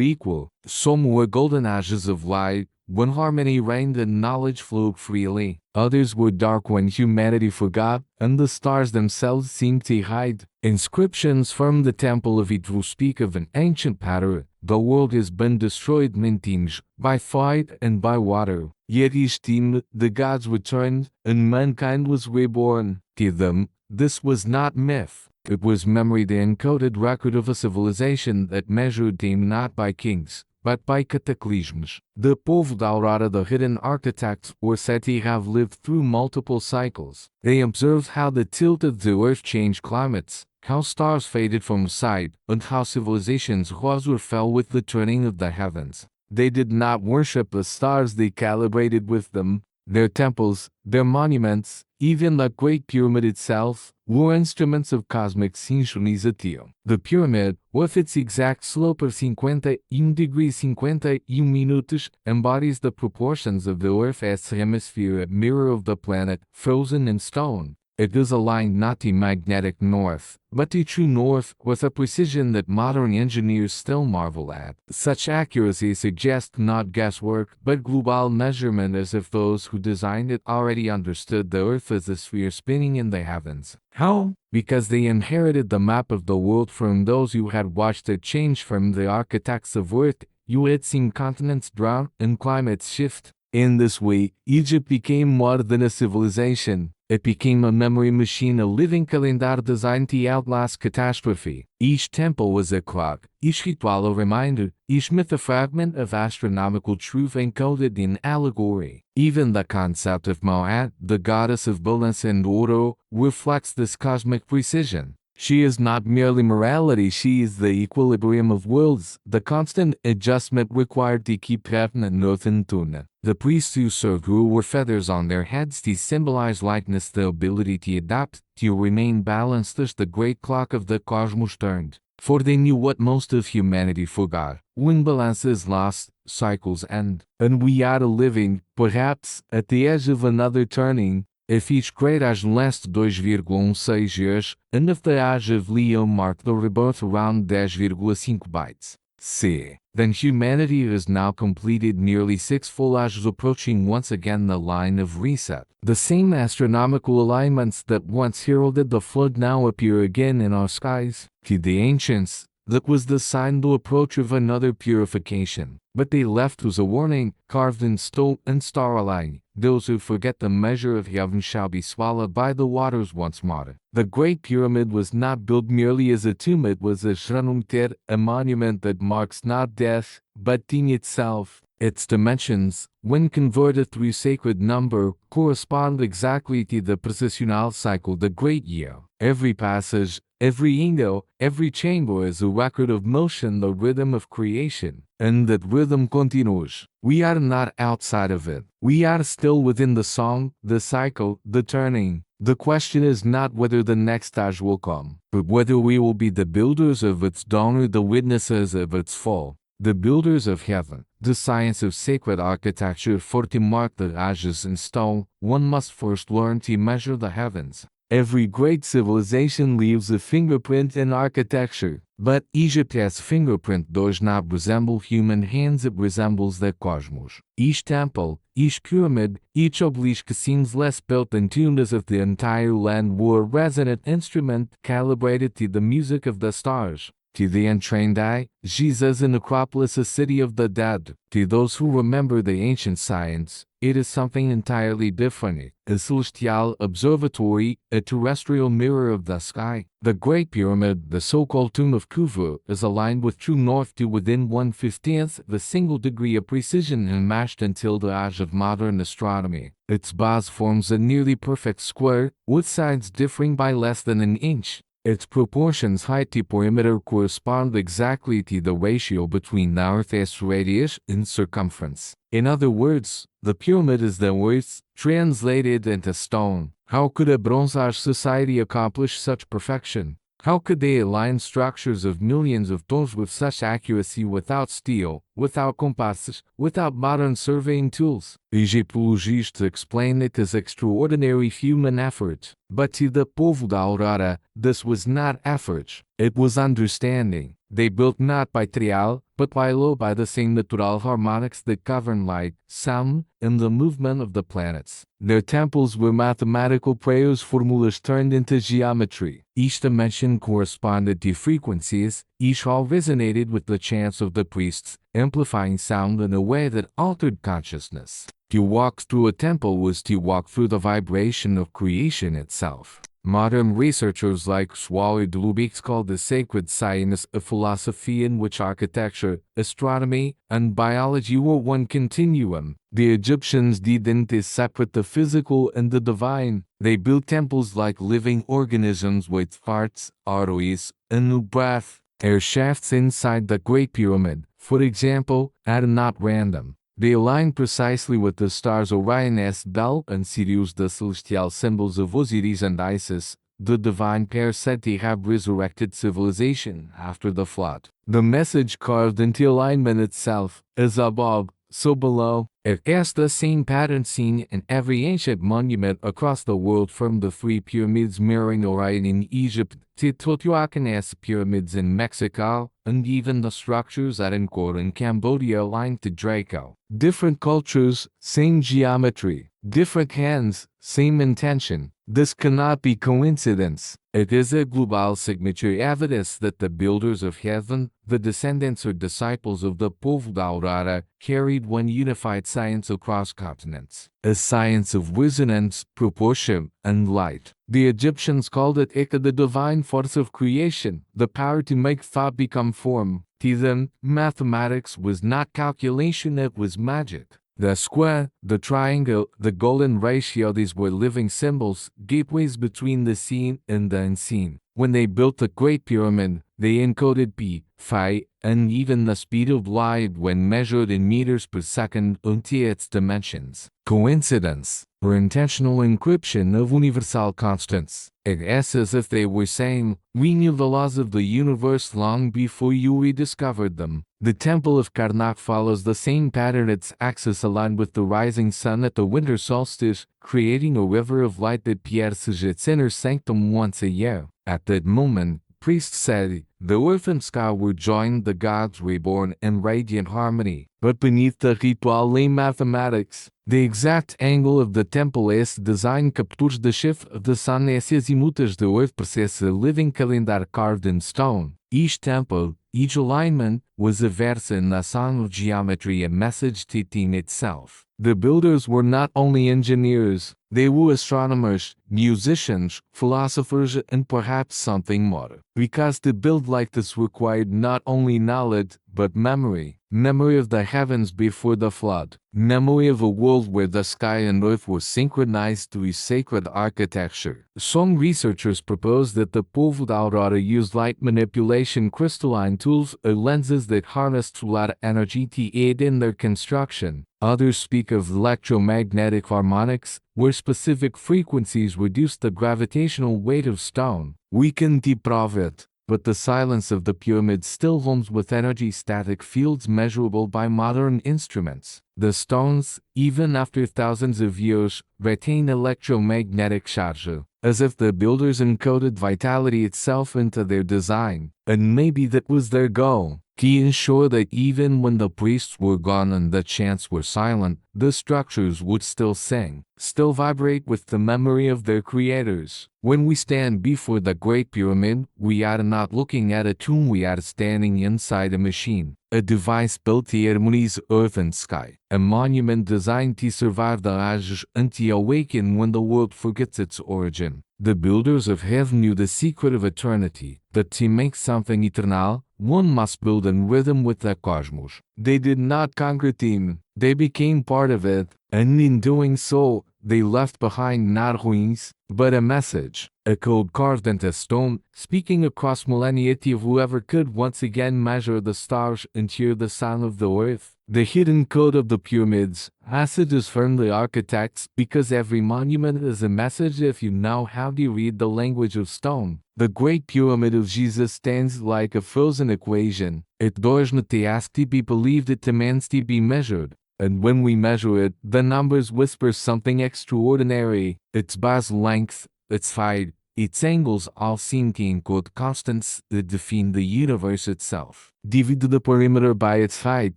equal. Some were golden ages of light, when harmony reigned and knowledge flowed freely. Others were dark when humanity forgot, and the stars themselves seemed to hide. Inscriptions from the Temple of Edfu speak of an ancient pattern. The world has been destroyed many times, by fire and by water. Yet each time, the gods returned, and mankind was reborn. To them, this was not myth. It was memory, the encoded record of a civilization that measured time not by kings, but by cataclysms. The Povo of Aurora, the hidden architects, were said to have lived through multiple cycles. They observed how the tilt of the earth changed climates, how stars faded from sight, and how civilizations rose or fell with the turning of the heavens. They did not worship the stars, they calibrated with them. Their temples, their monuments, even the Great Pyramid itself, were instruments of cosmic synchronization. The pyramid, with its exact slope of 51 degrees 51 minutos, embodies the proportions of the Earth's hemisphere, a mirror of the planet, frozen in stone. It is aligned not to magnetic north, but to true north, with a precision that modern engineers still marvel at. Such accuracy suggests not guesswork, but global measurement, as if those who designed it already understood the Earth as a sphere spinning in the heavens. How? Because they inherited the map of the world from those who had watched it change. From the architects of Earth, you had seen continents drown and climates shift. In this way, Egypt became more than a civilization. It became a memory machine, a living calendar designed to outlast catastrophe. Each temple was a clock, each ritual a reminder, each myth a fragment of astronomical truth encoded in allegory. Even the concept of Ma'at, the goddess of balance and order, reflects this cosmic precision. She is not merely morality, she is the equilibrium of worlds, the constant adjustment required to keep heaven and earth in tune. The priests who served her wore feathers on their heads to symbolize lightness, the ability to adapt, to remain balanced as the great clock of the cosmos turned. For they knew what most of humanity forgot. When balance is lost, cycles end. And we are living, perhaps, at the edge of another turning. If each great age lasts 2,16 years, and if the age of Leo marked the rebirth around 10,5 bytes. C. Then humanity has now completed nearly 6 full ages, approaching once again the line of reset. The same astronomical alignments that once heralded the flood now appear again in our skies. To the ancients, that was the sign, the approach of another purification. But they left us a warning, carved in stone and star-aligned. Those who forget the measure of heaven shall be swallowed by the waters once more. The Great Pyramid was not built merely as a tomb, it was a shranumter, a monument that marks not death, but time itself. Its dimensions, when converted through sacred number, correspond exactly to the precessional cycle, the great year. Every passage, every window, every chamber is a record of motion, the rhythm of creation. And that rhythm continues. We are not outside of it. We are still within the song, the cycle, the turning. The question is not whether the next age will come, but whether we will be the builders of its dawn or the witnesses of its fall. The builders of heaven, the science of sacred architecture. For to mark the ages in stone, one must first learn to measure the heavens. Every great civilization leaves a fingerprint in architecture, but Egypt's fingerprint does not resemble human hands, it resembles the cosmos. Each temple, each pyramid, each obelisk seems less built and tuned as if the entire land were a resonant instrument calibrated to the music of the stars. To the untrained eye, Jesus in Acropolis, a city of the dead. To those who remember the ancient science, it is something entirely different. A celestial observatory, a terrestrial mirror of the sky. The Great Pyramid, the so-called Tomb of Khufu, is aligned with true north to within 1/15th the single degree of precision enmeshed until the age of modern astronomy. Its base forms a nearly perfect square, with sides differing by less than an inch. Its proportions height to perimeter correspond exactly to the ratio between the Earth's radius and circumference. In other words, the pyramid is the Earth translated into stone. How could a Bronze Age society accomplish such perfection? How could they align structures of millions of tons with such accuracy without steel, without compasses, without modern surveying tools? Egyptologists explain it as extraordinary human effort. But to the Povo da Aurora, this was not effort, it was understanding. They built not by trial, but by law, by the same natural harmonics that govern light, sound, and the movement of the planets. Their temples were mathematical prayers, formulas turned into geometry. Each dimension corresponded to frequencies, each hall resonated with the chants of the priests, amplifying sound in a way that altered consciousness. To walk through a temple was to walk through the vibration of creation itself. Modern researchers like Swallow Dlubix call the sacred science a philosophy in which architecture, astronomy, and biology were one continuum. The Egyptians didn't separate the physical and the divine. They built temples like living organisms with hearts, arteries, and new breath. Air shafts inside the Great Pyramid, for example, are not random. They align precisely with the stars Orion's belt and Sirius, the celestial symbols of Osiris and Isis, the divine pair said to have resurrected civilization after the flood. The message carved into alignment itself, as above, so below. It has the same pattern seen in every ancient monument across the world, from the three pyramids mirroring Orion in Egypt to Teotihuacan's pyramids in Mexico, and even the structures at Angkor in Cambodia aligned to Draco. Different cultures, same geometry. Different hands, same intention. This cannot be coincidence. It is a global signature, evidence that the builders of heaven, the descendants or disciples of the Povo da Aurora, carried one unified science across continents. A science of resonance, proportion, and light. The Egyptians called it Ika, the divine force of creation, the power to make thought become form. To them, mathematics was not calculation, it was magic. The square, the triangle, the golden ratio, these were living symbols, gateways between the seen and the unseen. When they built the Great Pyramid, they encoded p, phi, and even the speed of light when measured in meters per second into its dimensions. Coincidence, or intentional encryption of universal constants. It is as if they were saying, we knew the laws of the universe long before you rediscovered them. The Temple of Karnak follows the same pattern, its axis aligned with the rising sun at the winter solstice, creating a river of light that pierces its inner sanctum once a year. At that moment, priests said, the earth and sky were joined, the gods reborn in radiant harmony. But beneath the ritual lay mathematics. The exact angle of the temple's design captures the shift of the sun as azimuths. The earth possesses a living calendar carved in stone. Each temple, each alignment, was a verse in the song of geometry, a message to team itself. The builders were not only engineers, they were astronomers, musicians, philosophers, and perhaps something more. Because to build like this required not only knowledge, but memory. Memory of the heavens before the flood. Memory of a world where the sky and earth were synchronized through sacred architecture. Some researchers propose that the Povo da Aurora used light manipulation crystalline tools or lenses that harnessed light energy to aid in their construction. Others speak of electromagnetic harmonics, where specific frequencies reduce the gravitational weight of stone. We can deprove it. But the silence of the pyramid still hums with energy, static fields measurable by modern instruments. The stones, even after thousands of years, retain electromagnetic charge, as if the builders encoded vitality itself into their design. And maybe that was their goal. He ensured that even when the priests were gone and the chants were silent, the structures would still sing, still vibrate with the memory of their creators. When we stand before the Great Pyramid, we are not looking at a tomb, we are standing inside a machine, a device built to harmonize earth and sky, a monument designed to survive the ages and to awaken when the world forgets its origin. The builders of heaven knew the secret of eternity, that to make something eternal, one must build in rhythm with the cosmos. They did not conquer time, they became part of it, and in doing so, they left behind not ruins, but a message, a code carved into stone, speaking across millennia to whoever could once again measure the stars and hear the sound of the earth. The hidden code of the pyramids, messages from the architects, because every monument is a message if you know how to read the language of stone. The Great Pyramid of Jesus stands like a frozen equation. It does not ask to be believed, it demands to be measured. And when we measure it, the numbers whisper something extraordinary. Its base length, its height, its angles all seem to encode constants that define the universe itself. Divide the perimeter by its height,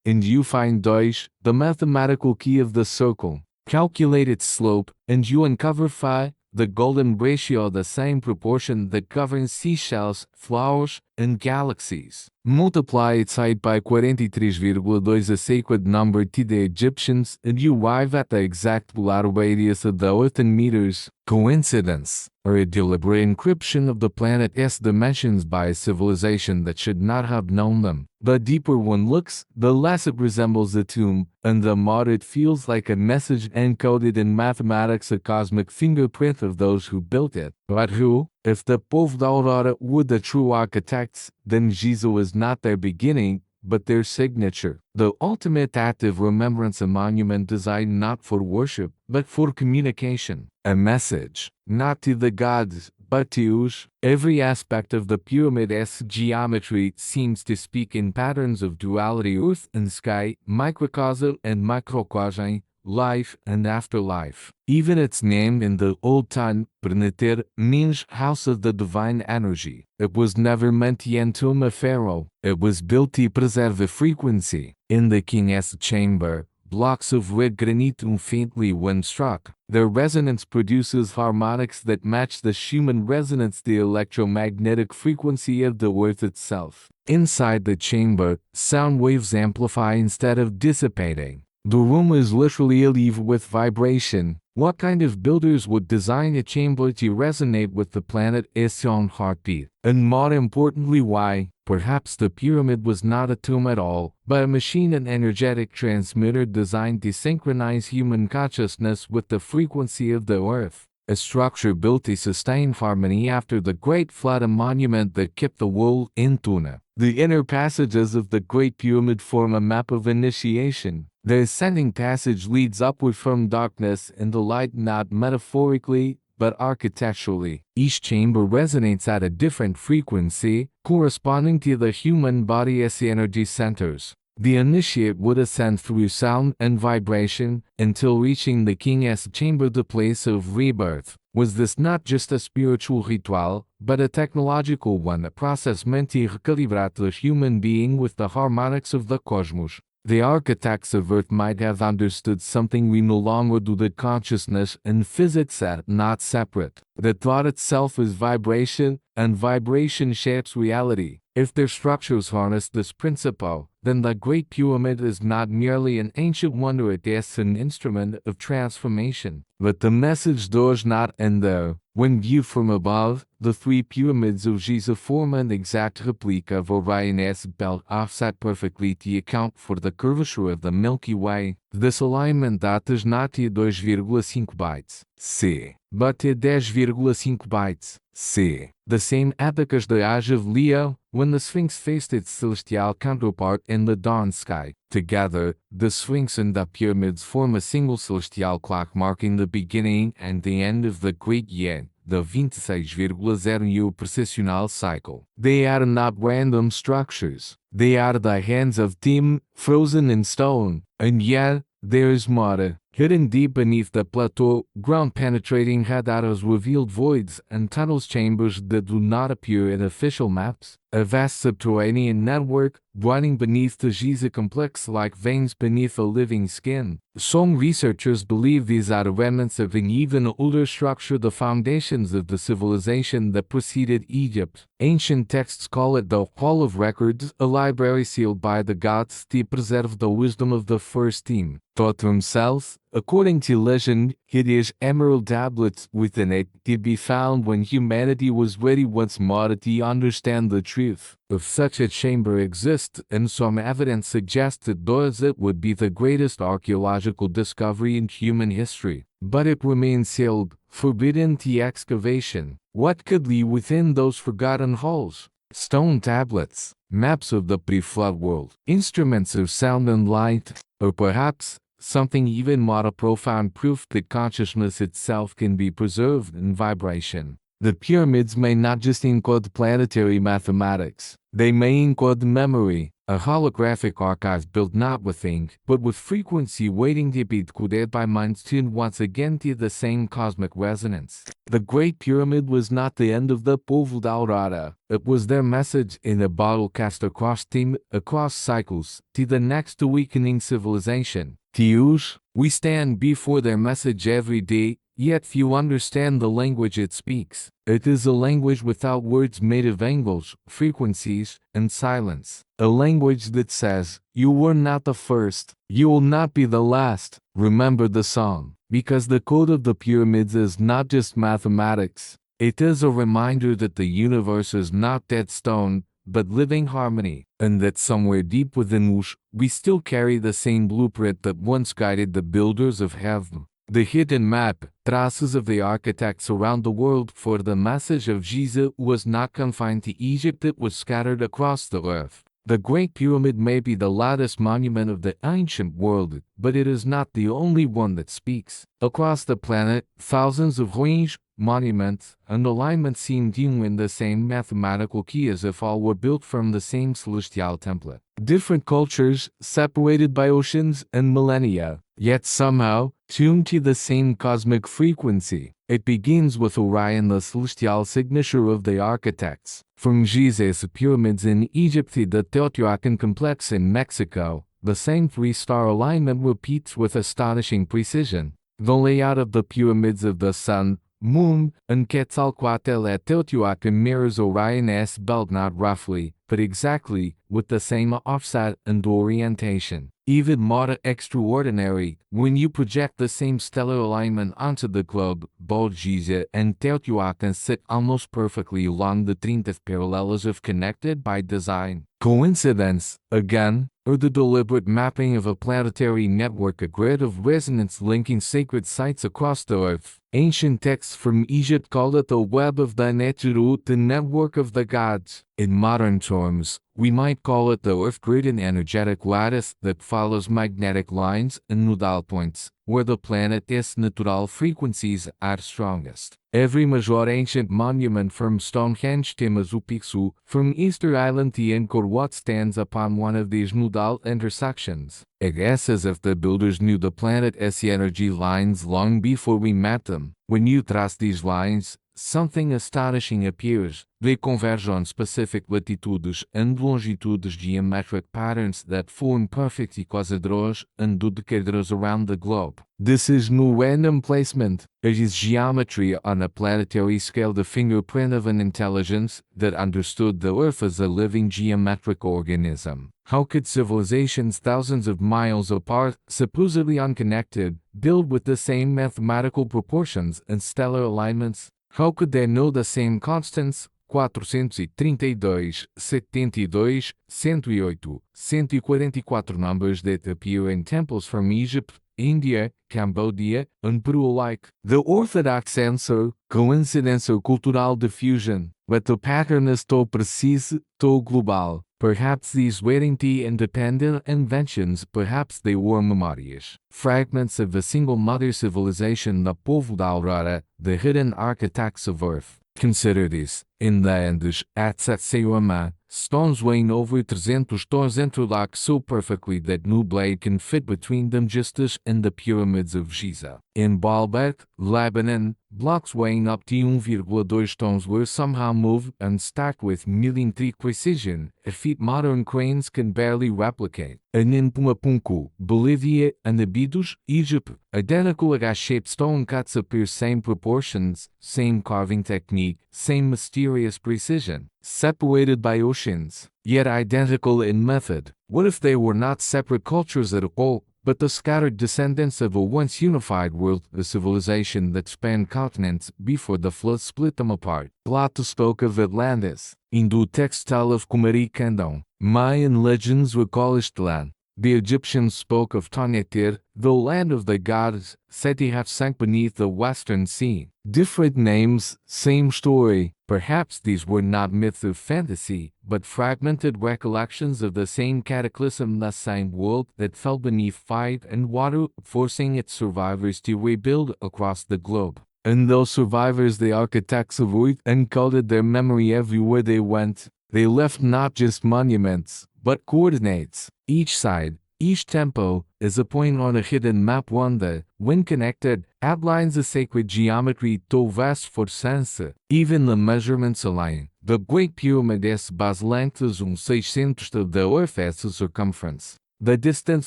and you find Deutsch, the mathematical key of the circle. Calculate its slope, and you uncover phi, the golden ratio, the same proportion that governs seashells, flowers, and galaxies. Multiply its height by 43.2, a sacred number to the Egyptians, and you arrive at the exact polar radius of the Earth in meters. Coincidence, or a deliberate encryption of the planet's dimensions by a civilization that should not have known them? The deeper one looks, the less it resembles a tomb, and the more it feels like a message encoded in mathematics, a cosmic fingerprint of those who built it. But who? If the Povo Aurora were the true architects, then Jesus was not their beginning, but their signature. The ultimate act of remembrance, a monument designed not for worship, but for communication. A message, not to the gods, but to us. Every aspect of the pyramid's geometry seems to speak in patterns of duality: earth and sky, microcosm and macrocosm, life and afterlife. Even its name in the Old Tongue, Perneter, means house of the divine energy. It was never meant to entomb a pharaoh. It was built to preserve a frequency. In the king's chamber, blocks of red granite faintly when struck. Their resonance produces harmonics that match the Schumann resonance, the electromagnetic frequency of the earth itself. Inside the chamber, sound waves amplify instead of dissipating. The room is literally alive with vibration. What kind of builders would design a chamber to resonate with the planet's own heartbeat? And more importantly, why? Perhaps the pyramid was not a tomb at all, but a machine, an energetic transmitter designed to synchronize human consciousness with the frequency of the earth. A structure built to sustain harmony after the Great Flood, a monument that kept the world in tune. The inner passages of the Great Pyramid form a map of initiation. The ascending passage leads upward from darkness into light, not metaphorically, but architecturally. Each chamber resonates at a different frequency, corresponding to the human body's energy centers. The initiate would ascend through sound and vibration until reaching the king's chamber, the place of rebirth. Was this not just a spiritual ritual, but a technological one, a process meant to recalibrate the human being with the harmonics of the cosmos? The architects of Earth might have understood something we no longer do, that consciousness and physics are not separate. That thought itself is vibration, and vibration shapes reality. If their structures harness this principle, then the Great Pyramid is not merely an ancient wonder, it is an instrument of transformation. But the message does not end there. When viewed from above, the three pyramids of Giza form an exact replica of Orion's belt, offset perfectly to account for the curvature of the Milky Way. This alignment datas not to 2,5 bytes c, but to 10,5 bytes c. The same epoch as the age of Leo, when the Sphinx faced its celestial counterpart in the dawn sky. Together, the Sphinx and the pyramids form a single celestial clock, marking the beginning and the end of the Great Year, the 26,0 precessional cycle. They are not random structures. They are the hands of time, frozen in stone. And yet, there is more. Hidden deep beneath the plateau, ground-penetrating radaros revealed voids and tunnels, chambers that do not appear in official maps. a vast subterranean network running beneath the Giza complex like veins beneath a living skin. Some researchers believe these are the remnants of an even older structure, the foundations of the civilization that preceded Egypt. Ancient texts call it the Hall of Records, a library sealed by the gods to preserve the wisdom of the first team. Thought themselves, according to legend, hideous emerald tablets within it to be found when humanity was ready once more to understand the truth. If such a chamber exists, and some evidence suggests it does, it would be the greatest archaeological discovery in human history. But it remains sealed, forbidden to excavation. What could lie within those forgotten halls? Stone tablets, maps of the pre-flood world, instruments of sound and light, or perhaps something even more profound, proof that consciousness itself can be preserved in vibration. The pyramids may not just encode planetary mathematics. They may encode memory, a holographic archive built not with ink, but with frequency waiting to be decoded by minds tuned once again to the same cosmic resonance. The Great Pyramid was not the end of the Povo da Aurora. It was their message in a bottle cast across time, across cycles, to the next awakening civilization. To us, we stand before their message every day, yet few understand the language it speaks. It is a language without words, made of angles, frequencies, and silence. A language that says, "You were not the first. You will not be the last. Remember the song." Because the code of the pyramids is not just mathematics. It is a reminder that the universe is not dead stone, but living harmony, and that somewhere deep within us, we still carry the same blueprint that once guided the builders of heaven. The hidden map, traces of the architects around the world, for the message of Giza was not confined to Egypt, it was scattered across the earth. The Great Pyramid may be the loudest monument of the ancient world, but it is not the only one that speaks. Across the planet, thousands of ruins, monuments, and alignments seem to in the same mathematical key, as if all were built from the same celestial template. Different cultures, separated by oceans and millennia, yet somehow tuned to the same cosmic frequency. It begins with Orion, the celestial signature of the architects. From Giza's pyramids in Egypt to the Teotihuacan complex in Mexico, the same three-star alignment repeats with astonishing precision. The layout of the pyramids of the Sun, Moon, and Quetzalcoatl at Teotihuacan mirrors Orion's belt, not roughly, but exactly, with the same offset and orientation. Even more extraordinary, when you project the same stellar alignment onto the globe, both Giza and Teotihuacan sit almost perfectly along the 30th parallel, as if connected by design. Coincidence, again, or the deliberate mapping of a planetary network, a grid of resonance linking sacred sites across the earth? Ancient texts from Egypt call it the web of the Neteru, the network of the gods. In modern terms, we might call it the earth grid, an energetic lattice that follows magnetic lines and nodal points, where the planet's natural frequencies are strongest. Every major ancient monument from Stonehenge to Machu Picchu, from Easter Island to Angkor Wat, stands upon one of these nodal intersections. It is as if the builders knew the planet's energy lines long before we met them. When you trace these lines, something astonishing appears. They converge on specific latitudes and longitudes, geometric patterns that form perfect icosahedrons and dodecahedrons around the globe. This is no random placement. It is geometry on a planetary scale, the fingerprint of an intelligence that understood the Earth as a living geometric organism. How could civilizations thousands of miles apart, supposedly unconnected, build with the same mathematical proportions and stellar alignments? How could they know the same constants? 432, 72, 108, 144 numbers that appear in temples from Egypt, India, Cambodia, and Peru alike. The orthodox answer, coincidence or cultural diffusion. But the pattern is too precise, too global. Perhaps these weren't independent inventions, perhaps they were memories. Fragments of a single mother civilization, the Povo da Aurora, the hidden architects of Earth. Consider this. In the Andes, at Satsayama, stones weighing over 300 tons interlock so perfectly that no blade can fit between them, just as in the pyramids of Giza. In Baalbek, Lebanon, blocks weighing up to 1,2 tons were somehow moved and stacked with millimetric precision, a feat modern cranes can barely replicate. And in Pumapunku, Bolivia, and Abydos, Egypt, identical H-shaped stone cuts appear same proportions, same carving technique, same mysterious precision, separated by oceans, yet identical in method. What if they were not separate cultures at all, but the scattered descendants of a once unified world, a civilization that spanned continents before the flood split them apart? Plato spoke of Atlantis. In the textile of Kumari Kandon, Mayan legends recall Aztlan. The Egyptians spoke of Tanetir, the land of the gods, said to have sunk beneath the western sea. Different names, same story. Perhaps these were not myths of fantasy, but fragmented recollections of the same cataclysm, the same world that fell beneath fire and water, forcing its survivors to rebuild across the globe. And those survivors, the architects of Earth, encoded their memory everywhere they went. They left not just monuments, but coordinates. Each side, each tempo, is a point on a hidden map, one that, when connected, outlines a sacred geometry too vast for sense. Even the measurements align. The Great Pyramid's base length is 600th of the Earth's circumference. The distance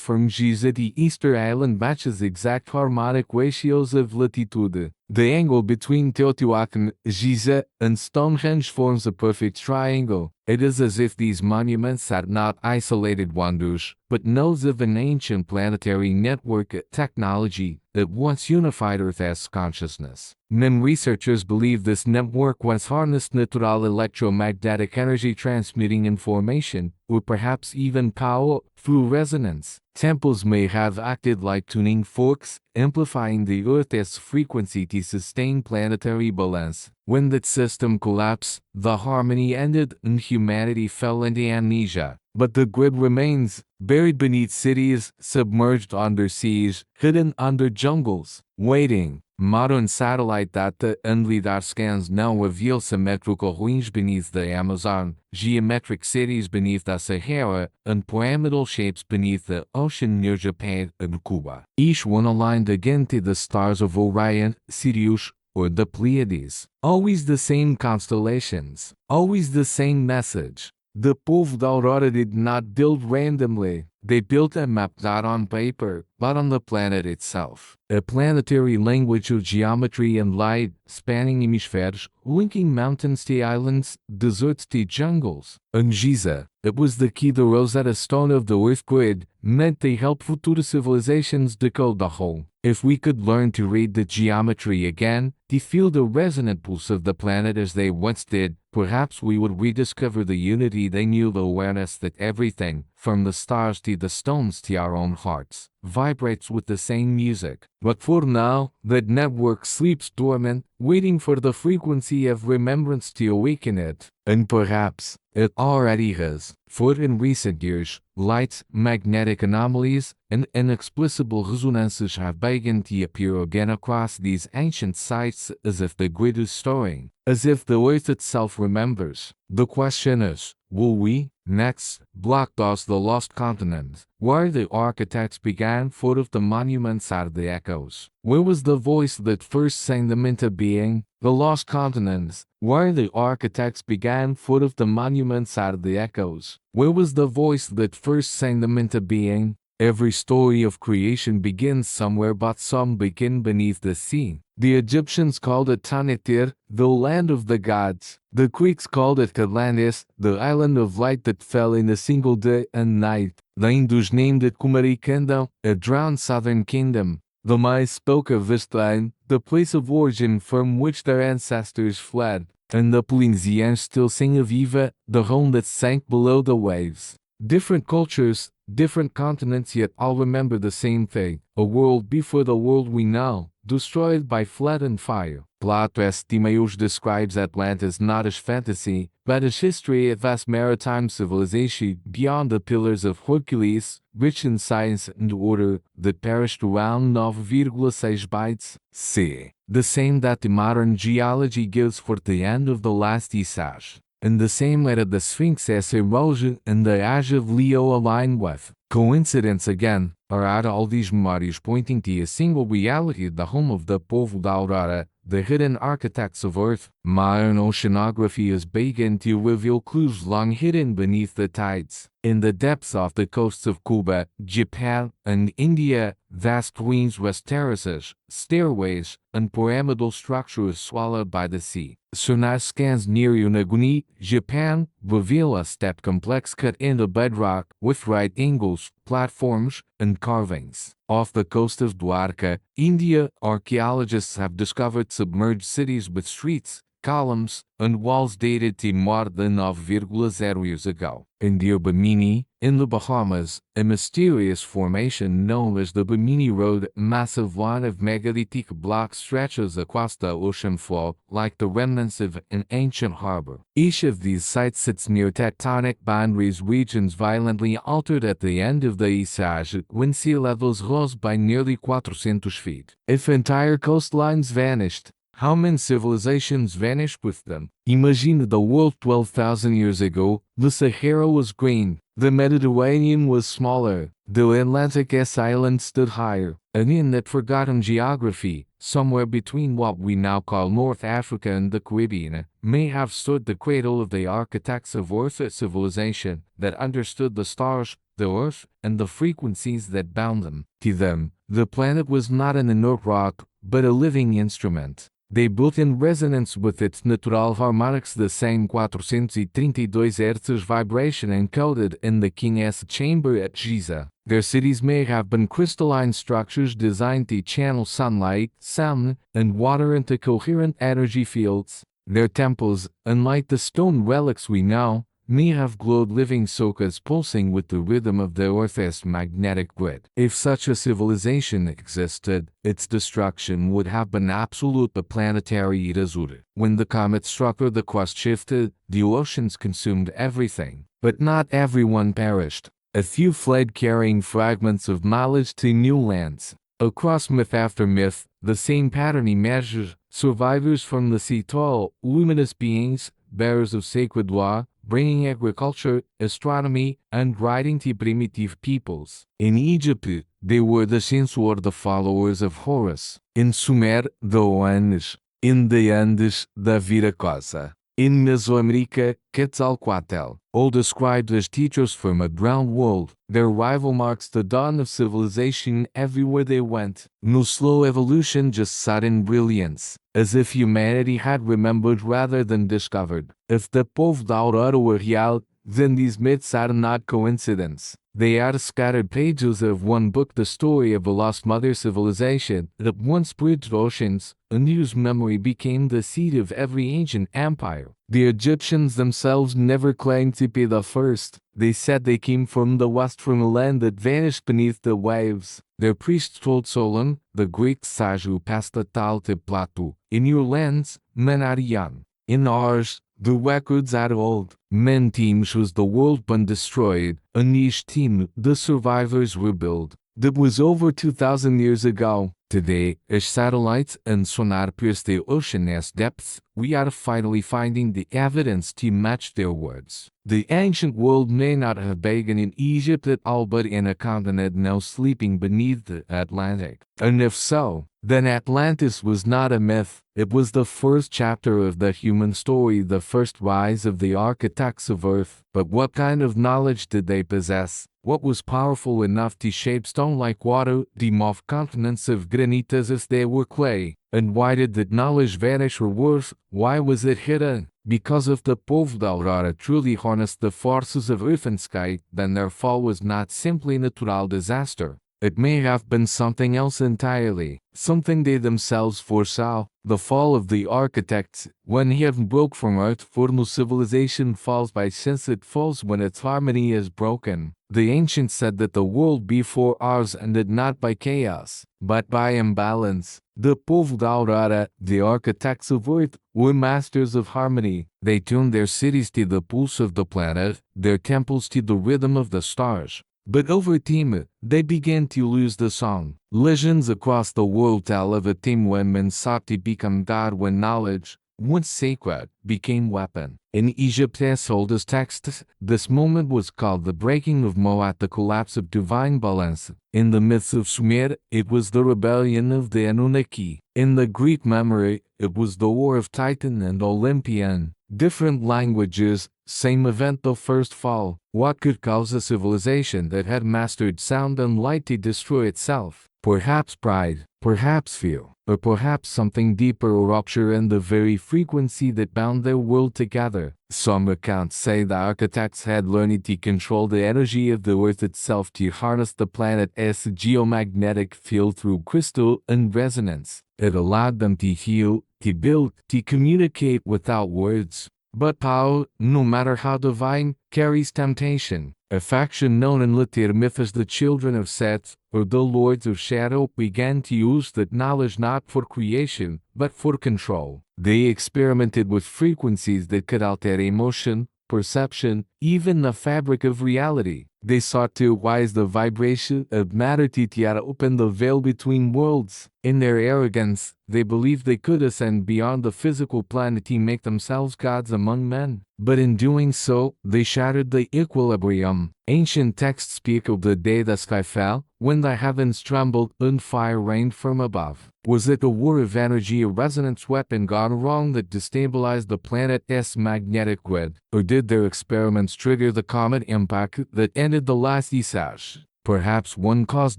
from Giza to Easter Island matches exact harmonic ratios of latitude. The angle between Teotihuacan, Giza, and Stonehenge forms a perfect triangle. It is as if these monuments are not isolated wonders, but nodes of an ancient planetary network technology that once unified Earth's consciousness. Many researchers believe this network once harnessed natural electromagnetic energy, transmitting information, or perhaps even power, through resonance. Temples may have acted like tuning forks, amplifying the Earth's frequency to sustain planetary balance. When that system collapsed, the harmony ended and humanity fell into amnesia. But the grid remains, buried beneath cities, submerged under seas, hidden under jungles, waiting. Modern satellite data and LiDAR scans now reveal symmetrical ruins beneath the Amazon, geometric cities beneath the Sahara, and pyramidal shapes beneath the ocean near Japan and Cuba. Each one aligned again to the stars of Orion, Sirius, or the Pleiades. Always the same constellations, always the same message. The Povo of Aurora did not build randomly. They built a map not on paper, but on the planet itself. A planetary language of geometry and light, spanning hemispheres, linking mountains to islands, deserts to jungles. And Giza, it was the key, the Rosetta Stone of the Earth grid, meant to help future civilizations decode the whole. If we could learn to read the geometry again, to feel the resonant pulse of the planet as they once did, perhaps we would rediscover the unity they knew, the awareness that everything, from the stars to the stones to our own hearts, vibrates with the same music. But for now, that network sleeps dormant, waiting for the frequency of remembrance to awaken it. And perhaps it already has, for in recent years, light, magnetic anomalies, and inexplicable resonances have begun to appear again across these ancient sites, as if the grid is stirring, as if the Earth itself remembers. The question is, will we, next, block thus the lost continent, where the architects began, full of the monuments are the echoes? Where was the voice that first sang them into being? The lost continents, where the architects began, full of the monuments are the echoes. Where was the voice that first sang them into being? Every story of creation begins somewhere, but some begin beneath the sea. The Egyptians called it Tanetir, the land of the gods. The Greeks called it Atlantis, the island of light that fell in a single day and night. The Hindus named it Kumari Kingdom, a drowned southern kingdom. The Mayas spoke of Aztlan, the place of origin from which their ancestors fled. And the Polynesians still sing of Eva, the home that sank below the waves. Different cultures, different continents yet all remember the same fate, a world before the world we know, destroyed by flood and fire. Plato Timaeus describes Atlantis not as fantasy, but as history, a vast maritime civilization beyond the pillars of Hercules, rich in science and order, that perished around 9,6 bytes c. The same that the modern geology gives for the end of the last ice age. And the same era the Sphinx as erosion and the age of Leo align with. Coincidence again, or are all these memories pointing to a single reality, the home of the Povo da Aurora, the hidden architects of Earth? Modern oceanography has begun to reveal clues long hidden beneath the tides. In the depths of the coasts of Cuba, Japan, and India, vast ruins rest terraces, stairways, and pyramidal structures swallowed by the sea. Sonar scans near Yonaguni, Japan, reveal a step complex cut into bedrock with right angles, platforms, and carvings. Off the coast of Dwarka, India, archaeologists have discovered submerged cities with streets, columns, and walls dated to more than 9,0 years ago. In the Bimini, in the Bahamas, a mysterious formation known as the Bimini Road, a massive line of megalithic blocks stretches across the ocean floor like the remnants of an ancient harbor. Each of these sites sits near tectonic boundaries, regions violently altered at the end of the Ice Age when sea levels rose by nearly 400 feet. If entire coastlines vanished, how many civilizations vanished with them? Imagine the world 12,000 years ago. The Sahara was green, the Mediterranean was smaller, the Atlantic island stood higher, and in that forgotten geography, somewhere between what we now call North Africa and the Caribbean, may have stood the cradle of the architects of Earth, a civilization that understood the stars, the Earth, and the frequencies that bound them. To them, the planet was not an inert rock, but a living instrument. They built in resonance with its natural harmonics the same 432 Hz vibration encoded in the King's chamber at Giza. Their cities may have been crystalline structures designed to channel sunlight, sound, and water into coherent energy fields. Their temples, unlike the stone relics we know, may have glowed living sockets pulsing with the rhythm of the Earth's magnetic grid. If such a civilization existed, its destruction would have been absolute. The planetary erasure. When the comet struck Earth, the crust shifted, the oceans consumed everything. But not everyone perished. A few fled carrying fragments of knowledge to new lands. Across myth after myth, the same pattern emerges. Survivors from the sea, tall, luminous beings, bearers of sacred law, bringing agriculture, astronomy, and writing to primitive peoples. In Egypt, they were the Censor, the followers of Horus. In Sumer, the Oanes. In the Andes, the Viracocha. In Mesoamerica, Quetzalcoatl, all described as teachers from a drowned world. Their arrival marks the dawn of civilization everywhere they went. No slow evolution, just sudden brilliance, as if humanity had remembered rather than discovered. If the Povo da Aurora were real, then these myths are not coincidence. They are scattered pages of one book, the story of a lost mother civilization that once bridged oceans, and whose memory became the seat of every ancient empire. The Egyptians themselves never claimed to be the first. They said they came from the west, from a land that vanished beneath the waves. Their priests told Solon, the Greek sage who passed the tale to Plato, "In your lands, men are young. In ours, the records are old." Men team shows the world been destroyed, a niche team, the survivors rebuild. That was over 2,000 years ago. Today, as satellites and sonar pierce the ocean's depths, we are finally finding the evidence to match their words. The ancient world may not have begun in Egypt at all, but in a continent now sleeping beneath the Atlantic. And if so, then Atlantis was not a myth. It was the first chapter of the human story, the first rise of the architects of Earth. But what kind of knowledge did they possess? What was powerful enough to shape stone like water, to move continents of granite as if they were clay? And why did that knowledge vanish, or worse, why was it hidden? Because if the Povo da Aurora truly harnessed the forces of earth and sky, then their fall was not simply natural disaster. It may have been something else entirely, something they themselves foresaw. The fall of the architects. When heaven broke from earth, formal civilization falls by sense it falls when its harmony is broken. The ancients said that the world before ours ended not by chaos, but by imbalance. The Povo da Aurora, the architects of earth, were masters of harmony. They tuned their cities to the pulse of the planet, their temples to the rhythm of the stars. But over time, they began to lose the song. Legends across the world tell of a time when men sought to become God, when knowledge, once sacred, became weapon. In Egypt's oldest texts, this moment was called the breaking of Moat, the collapse of divine balance. In the myths of Sumer, it was the rebellion of the Anunnaki. In the Greek memory, it was the war of Titan and Olympian. Different languages, same event, the first fall. What could cause a civilization that had mastered sound and light to destroy itself? Perhaps pride, perhaps fear, or perhaps something deeper, or rupture in the very frequency that bound their world together. Some accounts say the architects had learned to control the energy of the earth itself to harness the planet's geomagnetic field through crystal and resonance. It allowed them to heal, to build, to communicate without words. But power, no matter how divine, carries temptation. A faction known in later myth as the Children of Set, or the Lords of Shadow, began to use that knowledge not for creation, but for control. They experimented with frequencies that could alter emotion, perception, even the fabric of reality. They sought to rise the vibration of matter to open the veil between worlds. In their arrogance, they believed they could ascend beyond the physical plane to make themselves gods among men. But in doing so, they shattered the equilibrium. Ancient texts speak of the day the sky fell, when the heavens trembled and fire rained from above. Was it a war of energy, a resonance weapon gone wrong that destabilized the planet's magnetic grid? Or did their experiments trigger the comet impact that ended the last age? Perhaps one caused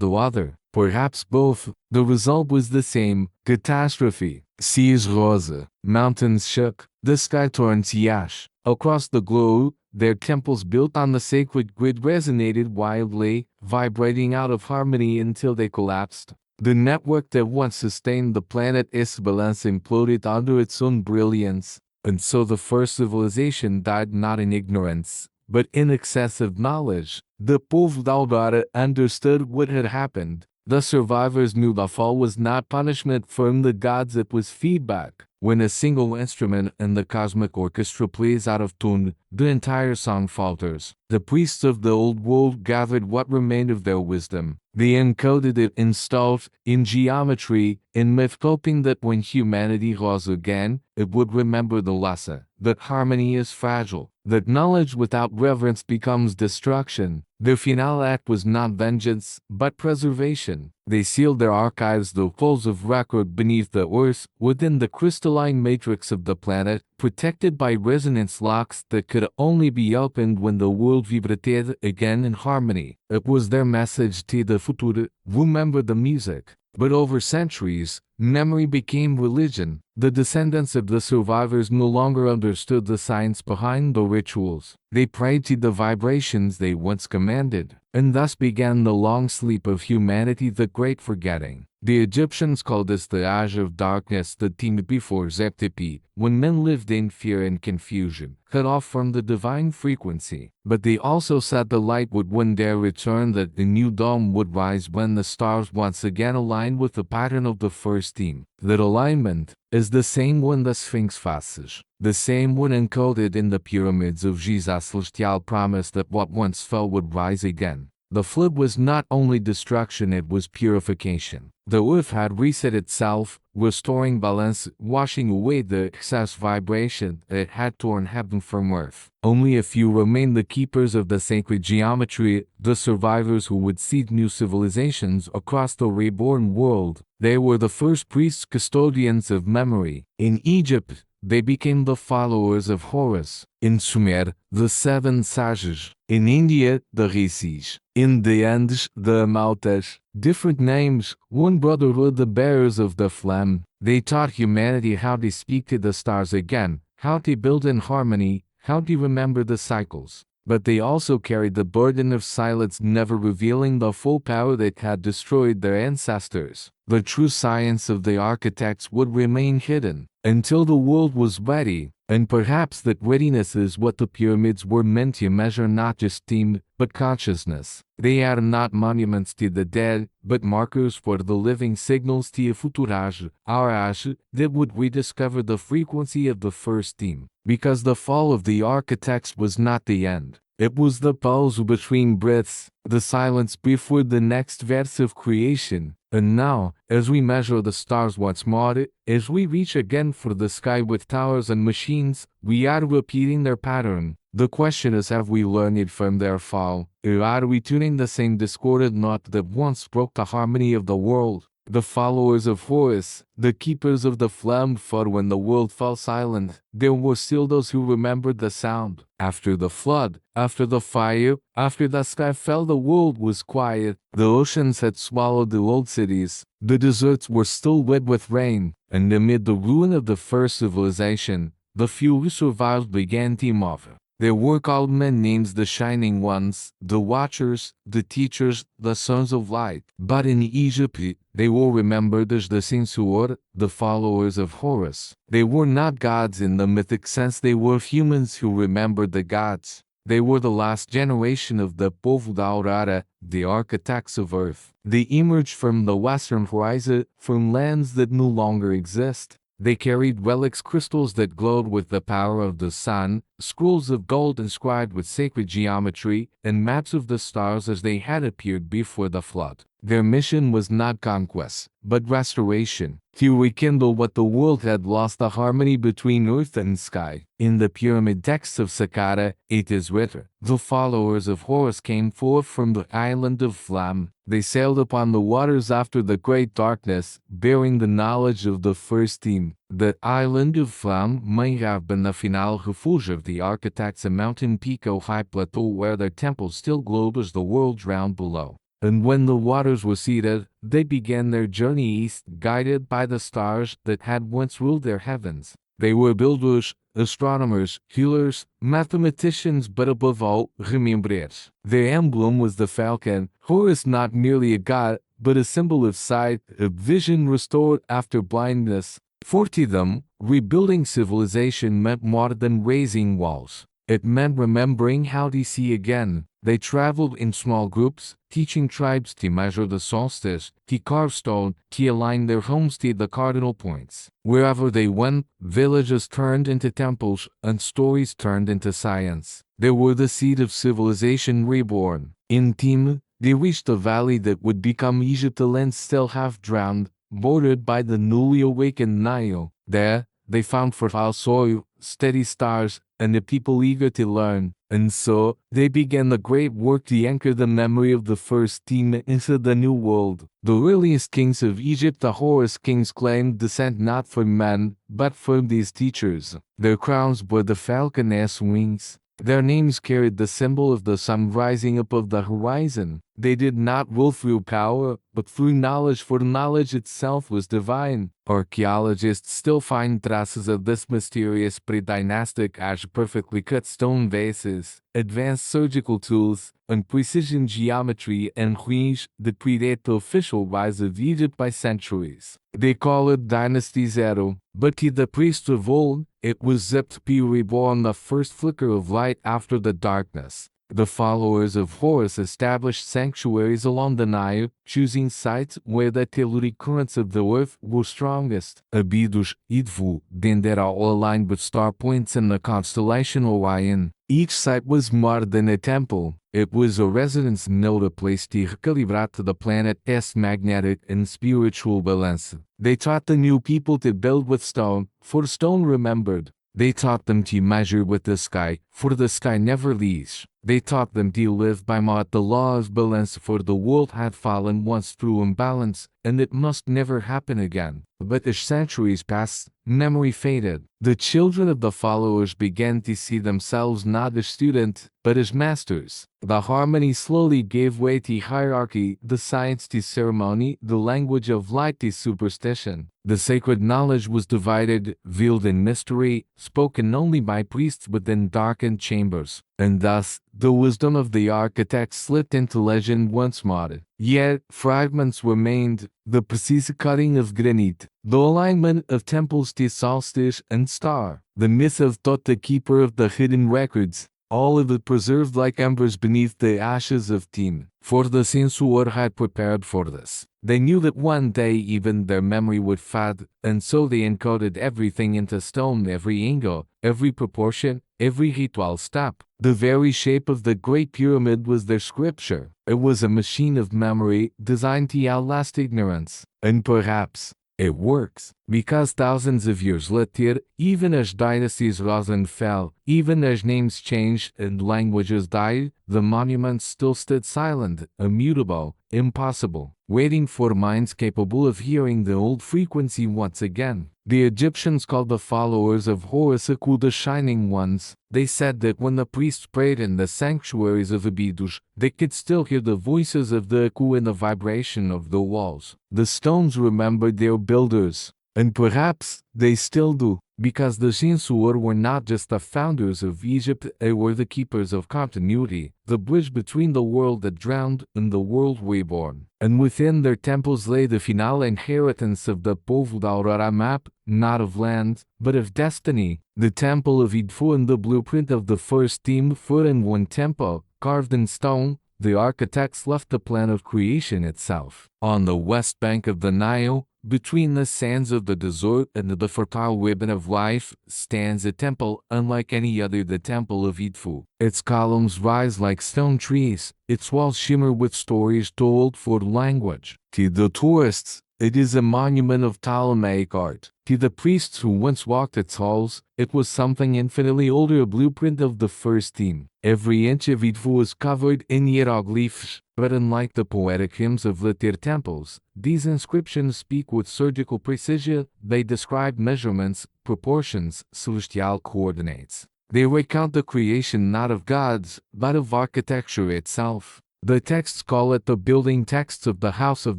the other. Perhaps both. The result was the same: catastrophe. Seas rose, mountains shook, the sky turned to ash. Across the globe, their temples built on the sacred grid resonated wildly, vibrating out of harmony until they collapsed. The network that once sustained the planet's balance imploded under its own brilliance. And so the first civilization died not in ignorance, but in excessive knowledge. The Povo da Aurora understood what had happened. The survivors knew the fall was not punishment from the gods, it was feedback. When a single instrument in the cosmic orchestra plays out of tune, the entire song falters. The priests of the old world gathered what remained of their wisdom. They encoded it in stars, in geometry, in myth, hoping that when humanity rose again, it would remember the lesson, that harmony is fragile, that knowledge without reverence becomes destruction. Their final act was not vengeance, but preservation. They sealed their archives, the poles of record beneath the earth, within the crystalline matrix of the planet, protected by resonance locks that could only be opened when the world vibrated again in harmony. It was their message to the future: remember the music. But over centuries, memory became religion. The descendants of the survivors no longer understood the science behind the rituals. They prayed to the vibrations they once commanded, and thus began the long sleep of humanity, the great forgetting. The Egyptians called this the age of darkness, the time before Zep Tepi, when men lived in fear and confusion, cut off from the divine frequency. But they also said the light would one day return, that the new dawn would rise when the stars once again aligned with the pattern of the first team. That alignment is the same one the Sphinx faces, the same one encoded in the pyramids of Giza. Celestial promise that what once fell would rise again. The flood was not only destruction, it was purification. The earth had reset itself, restoring balance, washing away the excess vibration that had torn heaven from earth. Only a few remained, the keepers of the sacred geometry, the survivors who would seed new civilizations across the reborn world. They were the first priests, custodians of memory. In Egypt, they became the followers of Horus. In Sumer, the seven sages. In India, the rishis. In the Andes, the Amautas. Different names, one brotherhood, the bearers of the flame. They taught humanity how to speak to the stars again, how to build in harmony, how to remember the cycles. but they also carried the burden of silence, never revealing the full power that had destroyed their ancestors. The true science of the architects would remain hidden until the world was ready, and perhaps that readiness is what the pyramids were meant to measure, not just time, but consciousness. They are not monuments to the dead, but markers for the living, signals to a futurage, our age, that would rediscover the frequency of the first time. Because the fall of the architects was not the end. It was the pause between breaths, the silence before the next verse of creation. And now, as we measure the stars once more, as we reach again for the sky with towers and machines, we are repeating their pattern. The question is, have we learned from their fall, or are we tuning the same discordant knot that once broke the harmony of the world? The followers of Horus, the keepers of the flame, for when the world fell silent, there were still those who remembered the sound. After the flood, after the fire, after the sky fell, the world was quiet. The oceans had swallowed the old cities. The deserts were still wet with rain, and amid the ruin of the first civilization, the few who survived began to move. There were called men names, the Shining Ones, the Watchers, the Teachers, the Sons of Light. But in Egypt, they were remembered as the Censor, the followers of Horus. They were not gods in the mythic sense, they were humans who remembered the gods. They were the last generation of the Povo da Aurora, the architects of Earth. They emerged from the western horizon, from lands that no longer exist. They carried relics, crystals that glowed with the power of the sun, scrolls of gold inscribed with sacred geometry, and maps of the stars as they had appeared before the flood. Their mission was not conquest, but restoration, to rekindle what the world had lost, the harmony between earth and sky. In the pyramid texts of Saqqara, it is written, "The followers of Horus came forth from the island of Flam. They sailed upon the waters after the great darkness, bearing the knowledge of the first team." The island of Flam may have been the final refuge of the architects, a mountain peak or high plateau where their temples still glowed as the world drowned below. And when the waters receded, they began their journey east, guided by the stars that had once ruled their heavens. They were builders, astronomers, healers, mathematicians, but above all, remembrers. Their emblem was the falcon, Horus not merely a god, but a symbol of sight, of vision restored after blindness. For to them, rebuilding civilization meant more than raising walls. It meant remembering how to see again. They traveled in small groups, teaching tribes to measure the solstice, to carve stone, to align their homes to the cardinal points. Wherever they went, villages turned into temples, and stories turned into science. They were the seed of civilization reborn. In Timu, they reached a valley that would become Egypt, the land still half drowned, bordered by the newly awakened Nile. There, they found fertile soil, steady stars, and a people eager to learn. And so, they began the great work to anchor the memory of the first team into the new world. The earliest kings of Egypt, the Horus kings, claimed descent not from men, but from these teachers. Their crowns bore the falcon's wings. Their names carried the symbol of the sun rising above the horizon. They did not rule through power, but through knowledge, for knowledge itself was divine. Archaeologists still find traces of this mysterious pre-dynastic age: perfectly cut stone vases, advanced surgical tools, and precision geometry and ruins that predate the official rise of Egypt by centuries. They call it Dynasty Zero, but to the priests of old, it was Zep Tepi, reborn, the first flicker of light after the darkness. The followers of Horus established sanctuaries along the Nile, choosing sites where the telluric currents of the earth were strongest. Abydos, Edfu, Dendera, all aligned with star points in the constellation Orion. Each site was more than a temple. It was a residence node, a place to recalibrate the planet's magnetic and spiritual balance. They taught the new people to build with stone, for stone remembered. They taught them to measure with the sky, for the sky never leaves. They taught them to live by the law of balance, for the world had fallen once through imbalance, and it must never happen again. But as centuries passed, memory faded. The children of the followers began to see themselves not as students, but as masters. The harmony slowly gave way to hierarchy, the science to ceremony, the language of light to superstition. The sacred knowledge was divided, veiled in mystery, spoken only by priests within darkened chambers. And thus, the wisdom of the architects slipped into legend once more. Yet, fragments remained, the precise cutting of granite, the alignment of temples to solstice and star, the myth of Thoth the keeper of the hidden records, all of it preserved like embers beneath the ashes of Tim. For the censor had prepared for this. They knew that one day even their memory would fade, and so they encoded everything into stone, every angle, every proportion, every ritual step. The very shape of the Great Pyramid was their scripture. It was a machine of memory designed to outlast ignorance. And perhaps it works, because thousands of years later, even as dynasties rose and fell, even as names changed and languages died, the monuments still stood silent, immutable, impossible, waiting for minds capable of hearing the old frequency once again. The Egyptians called the followers of Horus Aku the Shining Ones. They said that when the priests prayed in the sanctuaries of Abydos, they could still hear the voices of the Aku and the vibration of the walls. The stones remembered their builders, and perhaps they still do, because the Censor were not just the founders of Egypt, they were the keepers of continuity, the bridge between the world that drowned and the world reborn. And within their temples lay the final inheritance of the Povo Aurora map, not of land, but of destiny. The Temple of Edfu and the blueprint of the first team foot in one temple, carved in stone. The architects left the plan of creation itself. On the west bank of the Nile, between the sands of the desert and the fertile ribbon of life, stands a temple unlike any other, the Temple of Edfu. Its columns rise like stone trees, its walls shimmer with stories told for language. To the tourists, it is a monument of Ptolemaic art. To the priests who once walked its halls, it was something infinitely older, a blueprint of the first team. Every inch of Edfu was covered in hieroglyphs, but unlike the poetic hymns of later temples, these inscriptions speak with surgical precision. They describe measurements, proportions, celestial coordinates. They recount the creation not of gods, but of architecture itself. The texts call it the building texts of the House of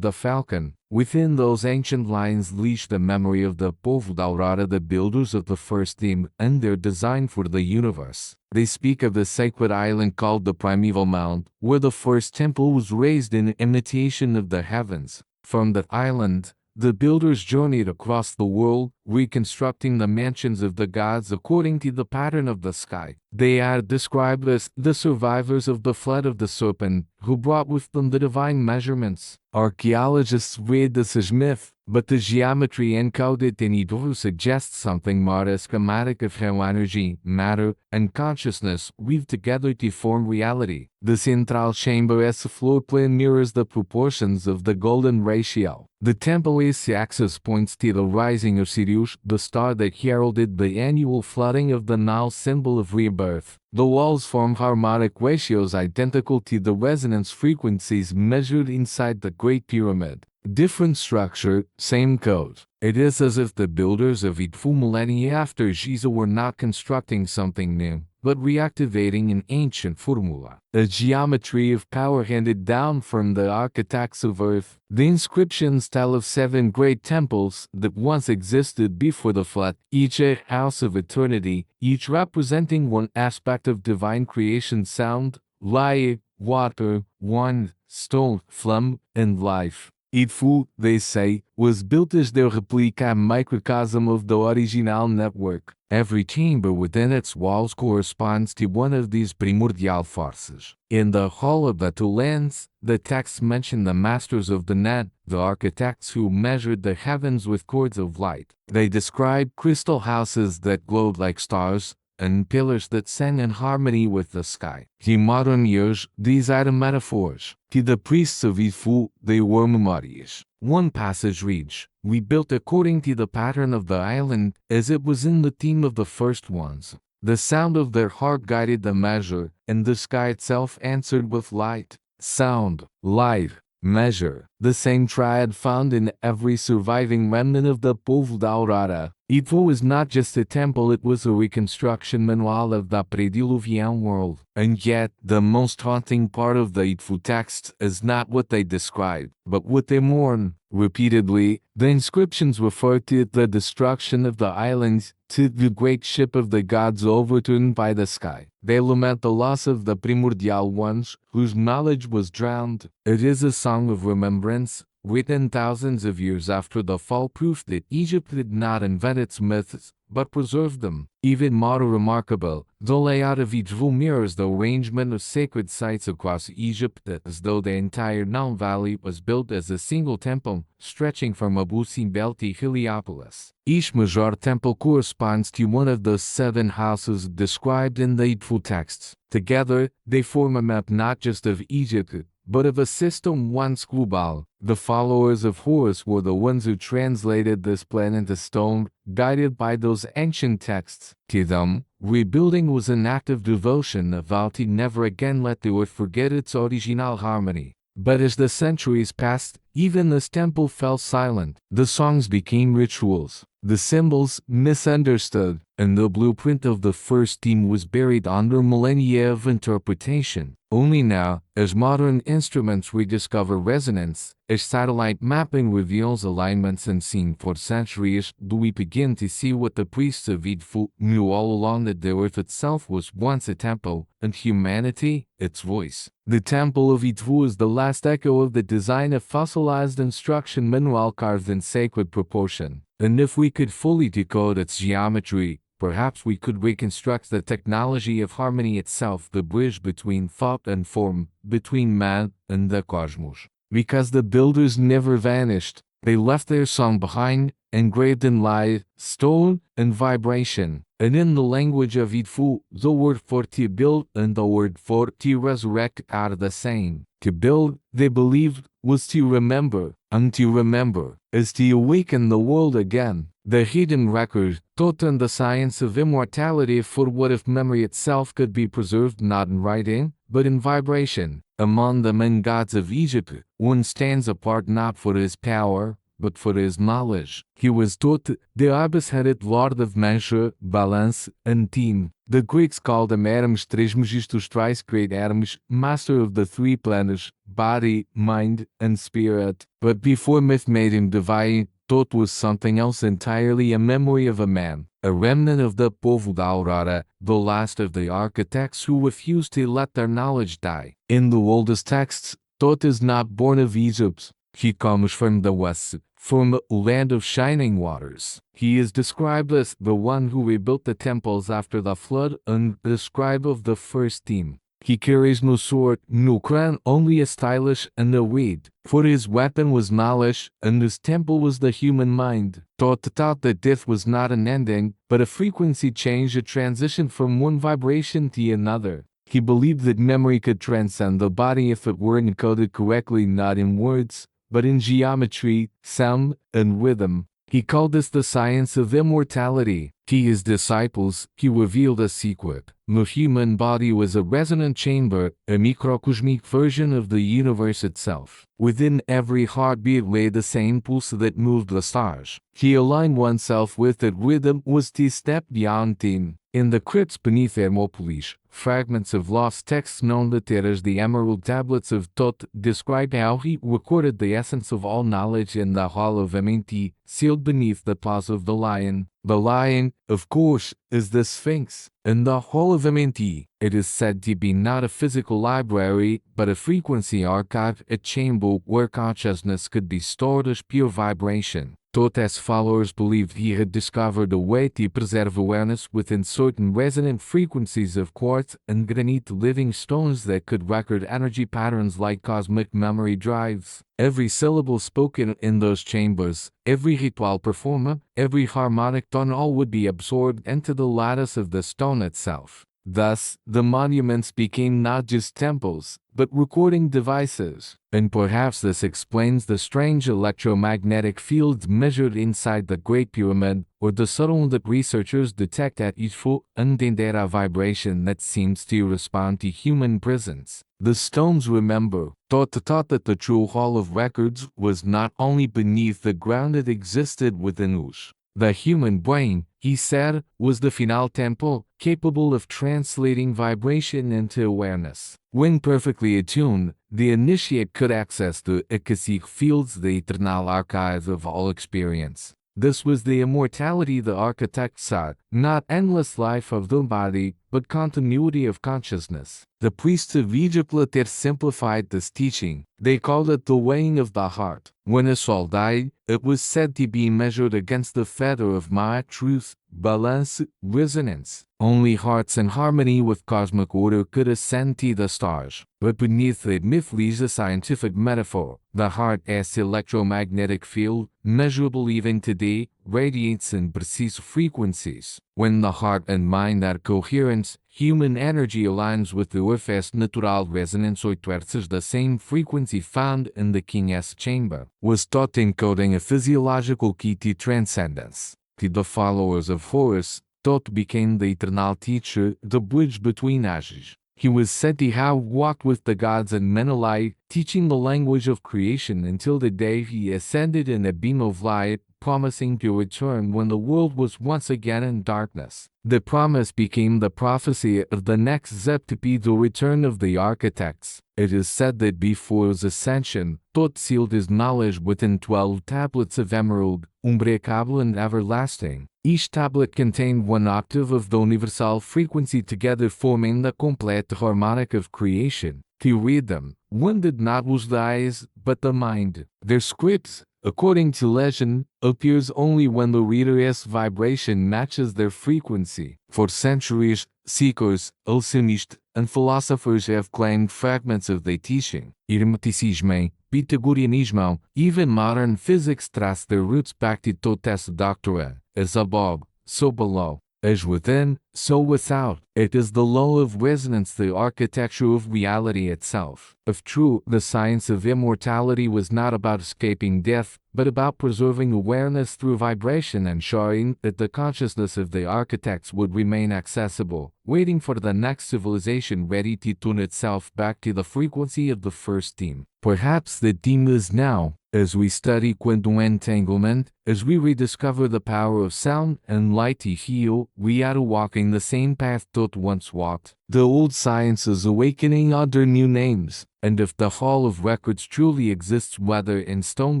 the Falcon. Within those ancient lines leash the memory of the Povo Aurora, the builders of the first team, and their design for the universe. They speak of the sacred island called the Primeval Mount, where the first temple was raised in imitation of the heavens. From that island, the builders journeyed across the world, reconstructing the mansions of the gods according to the pattern of the sky. They are described as the survivors of the flood of the serpent, who brought with them the divine measurements. Archaeologists read this as myth, but the geometry encoded in Edfu suggests something more, a schematic of how energy, matter, and consciousness weave together to form reality. The central chamber as a floor plan mirrors the proportions of the golden ratio. The temple's axis points to the rising of Sirius, the star that heralded the annual flooding of the Nile, symbol of rebirth. The walls form harmonic ratios identical to the resonance frequencies measured inside the Great Pyramid. Different structure, same code. It is as if the builders of Edfu millennia after Giza were not constructing something new, but reactivating an ancient formula, a geometry of power handed down from the architects of Earth. The inscriptions tell of 7 great temples that once existed before the flood, each a house of eternity, each representing one aspect of divine creation: sound, light, water, wind, stone, flame, and life. Edfu, they say, was built as their replica microcosm of the original network. Every chamber within its walls corresponds to one of these primordial forces. In the Hall of the Two Lands, the texts mention the masters of the net, the architects who measured the heavens with cords of light. They describe crystal houses that glowed like stars, and pillars that sang in harmony with the sky. In modern years, these are metaphors. To the priests of Edfu, they were memories. One passage reads, "We built according to the pattern of the island, as it was in the theme of the first ones. The sound of their heart guided the measure, and the sky itself answered with light." Sound, light, measure, the same triad found in every surviving remnant of the Povo da Aurora. Edfu is not just a temple, it was a reconstruction manual of the pre-Diluvian world. And yet, the most haunting part of the Edfu texts is not what they describe, but what they mourn. Repeatedly, the inscriptions refer to the destruction of the islands, to the great ship of the gods overturned by the sky. They lament the loss of the primordial ones, whose knowledge was drowned. It is a song of remembrance, written thousands of years after the fall, proof that Egypt did not invent its myths, but preserved them. Even more remarkable, the layout of Edfu mirrors the arrangement of sacred sites across Egypt, as though the entire Nile Valley was built as a single temple, stretching from Abu Simbel to Heliopolis. Each major temple corresponds to one of the 7 houses described in the Edfu texts. Together, they form a map not just of Egypt, but of a system once global. The followers of Horus were the ones who translated this plan into stone, guided by those ancient texts. To them, rebuilding was an act of devotion, a vow to never again let the earth forget its original harmony. But as the centuries passed, even this temple fell silent. The songs became rituals, the symbols misunderstood, and the blueprint of the first team was buried under millennia of interpretation. Only now, as modern instruments rediscover resonance, as satellite mapping reveals alignments unseen for centuries, do we begin to see what the priests of Edfu knew all along, that the earth itself was once a temple, and humanity, its voice. The Temple of Edfu is the last echo of the design of fossilized instruction manual carved in sacred proportion. And if we could fully decode its geometry, perhaps we could reconstruct the technology of harmony itself, the bridge between thought and form, between man and the cosmos. Because the builders never vanished, they left their song behind, engraved in light, stone, and vibration. And in the language of Edfu, the word for to build and the word for to resurrect are the same. To build, they believed, was to remember, and to remember is to awaken the world again. The hidden record taught in the science of immortality, for what if memory itself could be preserved not in writing, but in vibration. Among the men gods of Egypt, one stands apart not for his power, but for his knowledge. He was taught the ibis-headed lord of measure, balance, and team. The Greeks called him Hermes Trismegistus thrice great Hermes, master of the 3 planets, body, mind, and spirit. But before myth made him divine, thought was something else entirely, a memory of a man, a remnant of the Povo da Aurora, the last of the architects who refused to let their knowledge die. In the oldest texts, thought is not born of Egypt. He comes from the west, from a land of shining waters. He is described as the one who rebuilt the temples after the flood, and the scribe of the first team. He carries no sword, no crown, only a stylus and a reed. For his weapon was knowledge, and his temple was the human mind. Thought that death was not an ending, but a frequency change, a transition from one vibration to another. He believed that memory could transcend the body if it were encoded correctly, not in words, but in geometry, sound, and rhythm. He called this the science of immortality. To his disciples, he revealed a secret. The human body was a resonant chamber, a microcosmic version of the universe itself. Within every heartbeat lay the same pulse that moved the stars. To align oneself with that rhythm was to step beyond time. In the crypts beneath Hermopolis, fragments of lost texts known later as the Emerald Tablets of Thoth describe how he recorded the essence of all knowledge in the Hall of Amenti, sealed beneath the paws of the lion. The lion, of course, is the Sphinx. In the Hall of Amenti, it is said to be not a physical library, but a frequency archive, a chamber where consciousness could be stored as pure vibration. Thoth's followers believed he had discovered a way to preserve awareness within certain resonant frequencies of quartz and granite, living stones that could record energy patterns like cosmic memory drives. Every syllable spoken in those chambers, every ritual performed, every harmonic tone, all would be absorbed into the lattice of the stone itself. Thus, the monuments became not just temples, but recording devices. And perhaps this explains the strange electromagnetic fields measured inside the Great Pyramid, or the subtle that researchers detect at Edfu, unintended vibration that seems to respond to human presence. The stones, remember, taught that the true Hall of Records was not only beneath the ground, it existed within us. The human brain, he said, was the final temple, capable of translating vibration into awareness. When perfectly attuned, the initiate could access the akashic fields, the eternal archive of all experience. This was the immortality the architect sought, not endless life of the body, but continuity of consciousness. The priests of Egypt later simplified this teaching. They called it the weighing of the heart. When a soul died, it was said to be measured against the feather of Ma'at, truth, balance, resonance. Only hearts in harmony with cosmic order could ascend to the stars. But beneath the myth lies a scientific metaphor. The heart, as electromagnetic field, measurable even today, radiates in precise frequencies. When the heart and mind are coherent, human energy aligns with the Earth's natural resonance, or towards the same frequency found in the king's chamber, was taught encoding a physiological key to transcendence. To the followers of Horus, Thoth became the eternal teacher, the bridge between ages. He was said to have walked with the gods and men alike, teaching the language of creation until the day he ascended in a beam of light, promising to return when the world was once again in darkness. The promise became the prophecy of the next Zep Tepi, the return of the architects. It is said that before his ascension, Thoth sealed his knowledge within 12 tablets of emerald, unbreakable and everlasting. Each tablet contained one octave of the universal frequency, together forming the complete harmonic of creation. To read them, one did not use the eyes, but the mind. Their script, according to legend, appears only when the reader's vibration matches their frequency. For centuries, seekers, alchemists, and philosophers have claimed fragments of the teaching. Hermeticism, Pythagoreanism, even modern physics trace their roots back to Thoth's doctrine. As above, so below. As within, so without. It is the law of resonance, the architecture of reality itself. If true, the science of immortality was not about escaping death, but about preserving awareness through vibration and showing that the consciousness of the architects would remain accessible, waiting for the next civilization ready to tune itself back to the frequency of the first team. Perhaps the team is now. As we study quantum entanglement, as we rediscover the power of sound and light to heal, we are walking the same path Thoth once walked. The old science is awakening under new names, and if the Hall of Records truly exists, whether in stone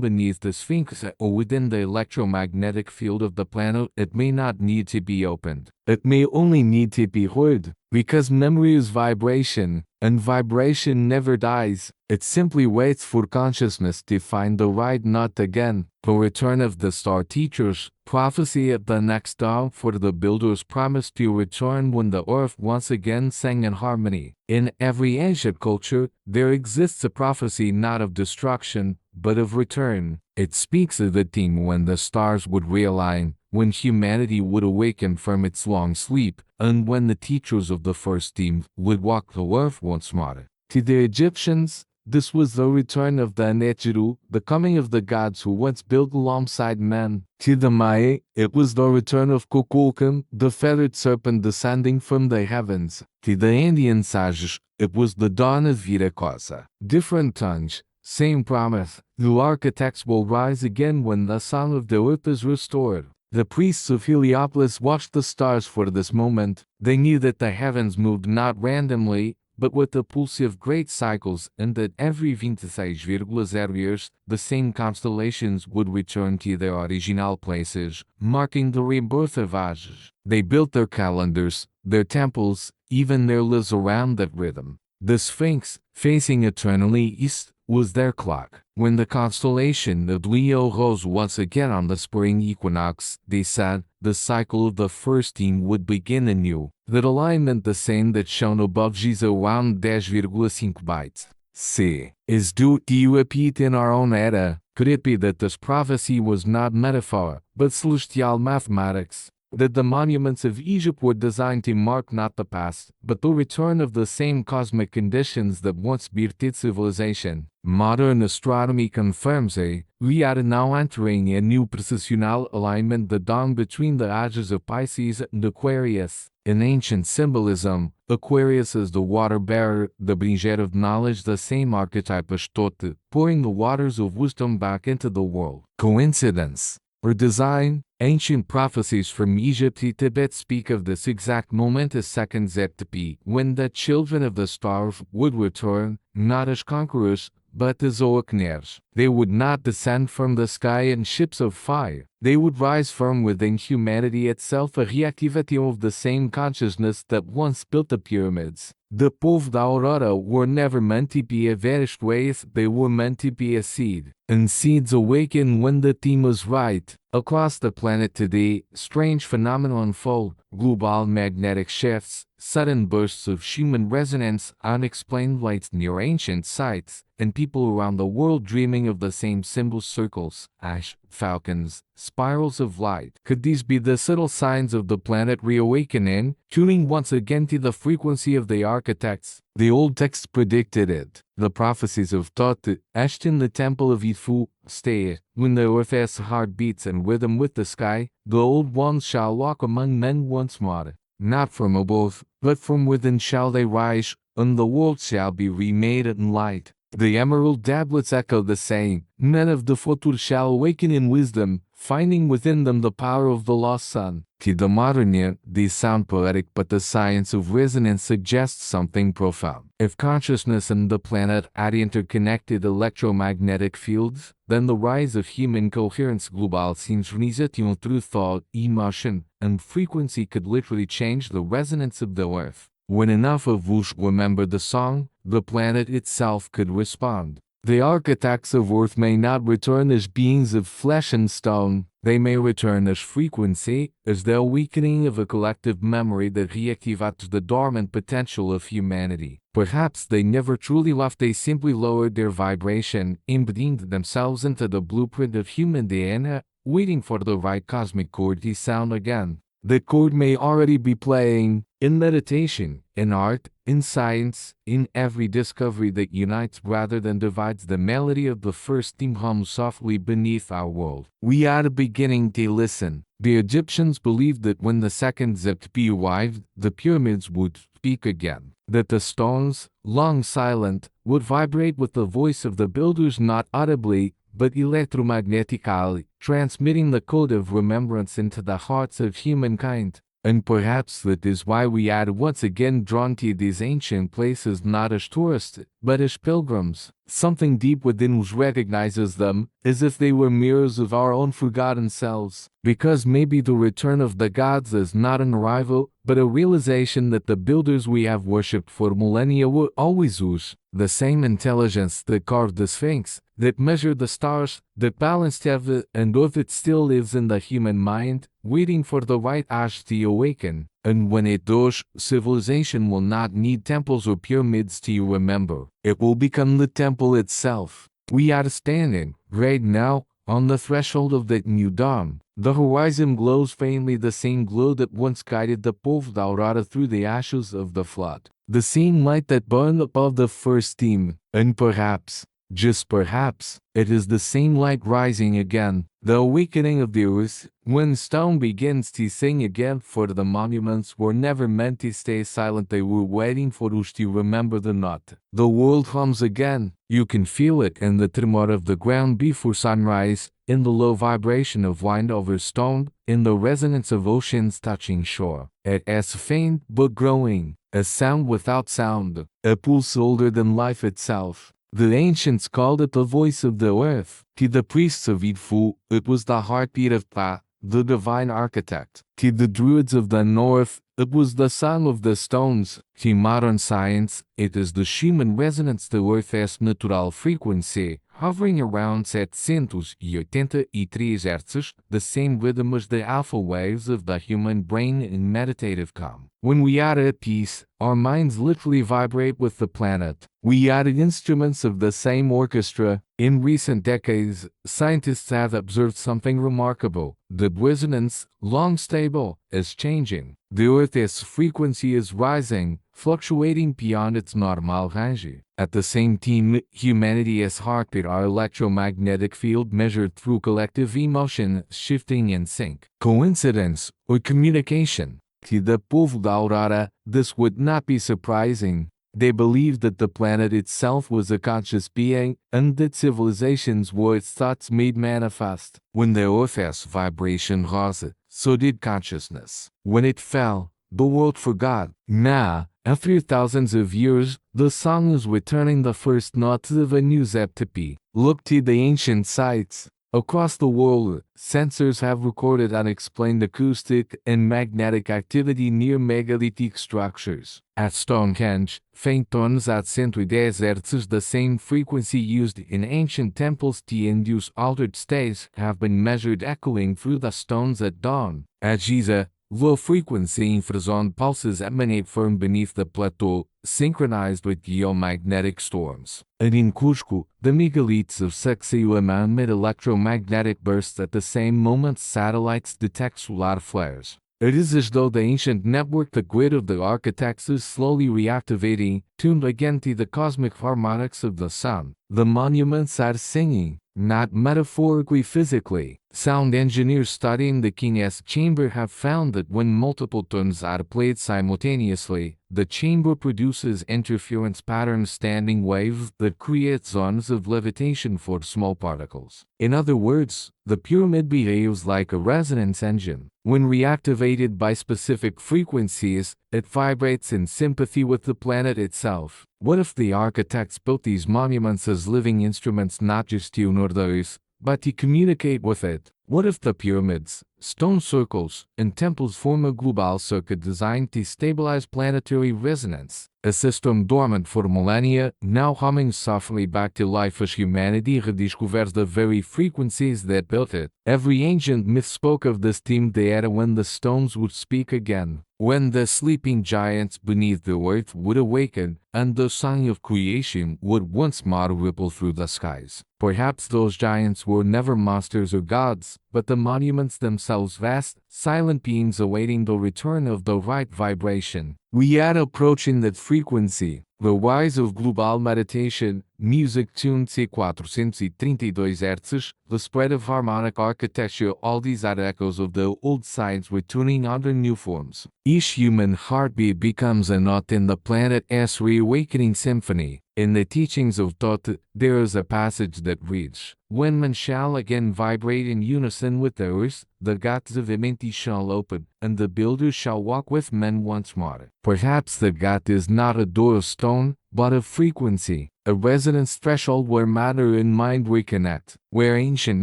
beneath the Sphinx or within the electromagnetic field of the planet, it may not need to be opened. It may only need to be heard, because memory is vibration, and vibration never dies. It simply waits for consciousness to find the right note again. The return of the star teachers, prophecy of the next dawn, for the builders promised to return when the earth once again sang in harmony. In every ancient culture, there exists a prophecy not of destruction, but of return. It speaks of the time when the stars would realign, when humanity would awaken from its long sleep, and when the teachers of the first team would walk the earth once more. To the Egyptians, this was the return of the Neteru, the coming of the gods who once built alongside men. To the Maya, it was the return of Kukulkan, the feathered serpent descending from the heavens. To the Indian sages, it was the dawn of Viracocha. Different tongues, same promise. The architects will rise again when the sun of the earth is restored. The priests of Heliopolis watched the stars for this moment. They knew that the heavens moved not randomly, but with the pulse of great cycles, and that every 26,0 years, the same constellations would return to their original places, marking the rebirth of ages. They built their calendars, their temples, even their lives around that rhythm. The Sphinx, facing eternally east, was their clock. When the constellation of Leo rose once again on the spring equinox, they said, the cycle of the first team would begin anew. That alignment, the same that shone above, is around 10,5 bytes. C. Is due to repeat in our own era. Could it be that this prophecy was not metaphor, but celestial mathematics? that the monuments of Egypt were designed to mark not the past, but the return of the same cosmic conditions that once birthed civilization. Modern astronomy confirms we are now entering a new precessional alignment, the dawn between the ages of Pisces and Aquarius. In ancient symbolism, Aquarius is the water bearer, the bringer of knowledge, the same archetype as Tote, pouring the waters of wisdom back into the world. Coincidence or design? Ancient prophecies from Egypt and Tibet speak of this exact moment as second Zep Tepi, when the children of the stars would return, not as conquerors, but as Oakners. They would not descend from the sky in ships of fire. They would rise from within humanity itself, a reactivation of the same consciousness that once built the pyramids. The Povo Aurora were never meant to be a vanished race, they were meant to be a seed. And seeds awaken when the time is right. Across the planet today, strange phenomena unfold: global magnetic shifts, sudden bursts of human resonance, unexplained lights near ancient sites, and people around the world dreaming of the same symbols: circles, ash, falcons, spirals of light. Could these be the subtle signs of the planet reawakening, tuning once again to the frequency of the architects? The old texts predicted it. The prophecies of Thoth, etched in the Temple of Edfu, stay. When the earth's heart beats in rhythm with the sky, the old ones shall walk among men once more. Not from above, but from within shall they rise, and the world shall be remade in light. The emerald tablets echo the saying: men of the future shall awaken in wisdom, finding within them the power of the lost sun. To the modern ear, these sound poetic, but the science of resonance suggests something profound. If consciousness and the planet had interconnected electromagnetic fields, then the rise of human coherence, global synchronization through thought, emotion, and frequency could literally change the resonance of the earth. When enough of us remember the song, the planet itself could respond. The architects of Earth may not return as beings of flesh and stone, they may return as frequency, as the awakening of a collective memory that reactivates the dormant potential of humanity. Perhaps they never truly left, they simply lowered their vibration, embedding themselves into the blueprint of human DNA, waiting for the right cosmic chord to sound again. The chord may already be playing, in meditation, in art, in science, in every discovery that unites rather than divides. The melody of the first theme hums softly beneath our world. We are beginning to listen. The Egyptians believed that when the second Zep Tepi arrived, the pyramids would speak again. That the stones, long silent, would vibrate with the voice of the builders, not audibly, but electromagnetically, transmitting the code of remembrance into the hearts of humankind. And perhaps that is why we are once again drawn to these ancient places, not as tourists, but as pilgrims. Something deep within us recognizes them, as if they were mirrors of our own forgotten selves. Because maybe the return of the gods is not an arrival, but a realization that the builders we have worshipped for millennia were always us. The same intelligence that carved the Sphinx, that measured the stars, that balanced heaven and earth, it still lives in the human mind, waiting for the right age to awaken. And when it does, civilization will not need temples or pyramids to remember. It will become the temple itself. We are standing, right now, on the threshold of that new dawn. The horizon glows faintly, the same glow that once guided the Povo Aurora through the ashes of the flood. The same light that burned above the first theme. And perhaps, just perhaps, it is the same light rising again, the awakening of the earth, when stone begins to sing again. For the monuments were never meant to stay silent, they were waiting for us to remember the knot. The world hums again. You can feel it in the tremor of the ground before sunrise, in the low vibration of wind over stone, in the resonance of oceans touching shore. It is faint but growing, a sound without sound, a pulse older than life itself. The ancients called it the voice of the earth. To the priests of Edfu, it was the heartbeat of Pa, the divine architect. To the druids of the north, it was the song of the stones. To modern science, it is the human resonance, the earth's natural frequency, hovering around 783 Hz, the same rhythm as the alpha waves of the human brain in meditative calm. When we are at peace, our minds literally vibrate with the planet. We are instruments of the same orchestra. In recent decades, scientists have observed something remarkable. The resonance, long stable, is changing. The Earth's frequency is rising, fluctuating beyond its normal range. At the same time, humanity's heartbeat, our electromagnetic field measured through collective emotion, shifting in sync. Coincidence or communication? To the Povo da Aurora, this would not be surprising. They believed that the planet itself was a conscious being, and that civilizations were its thoughts made manifest. When the Earth's vibration rose, so did consciousness. When it fell, the world forgot. Now, after thousands of years, the song is returning the first note of a new Zep Tepi. Look to the ancient sites. Across the world, sensors have recorded unexplained acoustic and magnetic activity near megalithic structures. At Stonehenge, faint tones at 110 Hz, the same frequency used in ancient temples to induce altered states, have been measured echoing through the stones at dawn. At Giza, low-frequency infrasound pulses emanate from beneath the plateau, synchronized with geomagnetic storms. And in Cusco, the megaliths of Sacsayhuaman emit electromagnetic bursts at the same moment satellites detect solar flares. It is as though the ancient network, the grid of the architects, is slowly reactivating, tuned again to the cosmic harmonics of the sun. The monuments are singing, not metaphorically, physically. Sound engineers studying the King's chamber have found that when multiple tones are played simultaneously, the chamber produces interference pattern standing waves that create zones of levitation for small particles. In other words, the pyramid behaves like a resonance engine. When reactivated by specific frequencies, it vibrates in sympathy with the planet itself. What if the architects built these monuments as living instruments, not just to honor the earth, but to communicate with it? What if the pyramids, stone circles, and temples form a global circuit designed to stabilize planetary resonance? A system dormant for millennia, now humming softly back to life as humanity rediscovers the very frequencies that built it. Every ancient myth spoke of this themed era when the stones would speak again, when the sleeping giants beneath the earth would awaken, and the song of creation would once more ripple through the skies. Perhaps those giants were never monsters or gods, but the monuments themselves, vast, silent beings awaiting the return of the right vibration. We are approaching that frequency. The rise of global meditation, music tuned to 432 Hz, the spread of harmonic architecture, all these are echoes of the old signs returning under new forms. Each human heartbeat becomes a note in the planet's reawakening symphony. In the teachings of Thoth, there is a passage that reads, "When men shall again vibrate in unison with the earth, the gates of Amenti shall open, and the builders shall walk with men once more." Perhaps the gate is not a door of stone, but of frequency, a resonance threshold where matter and mind reconnect, where ancient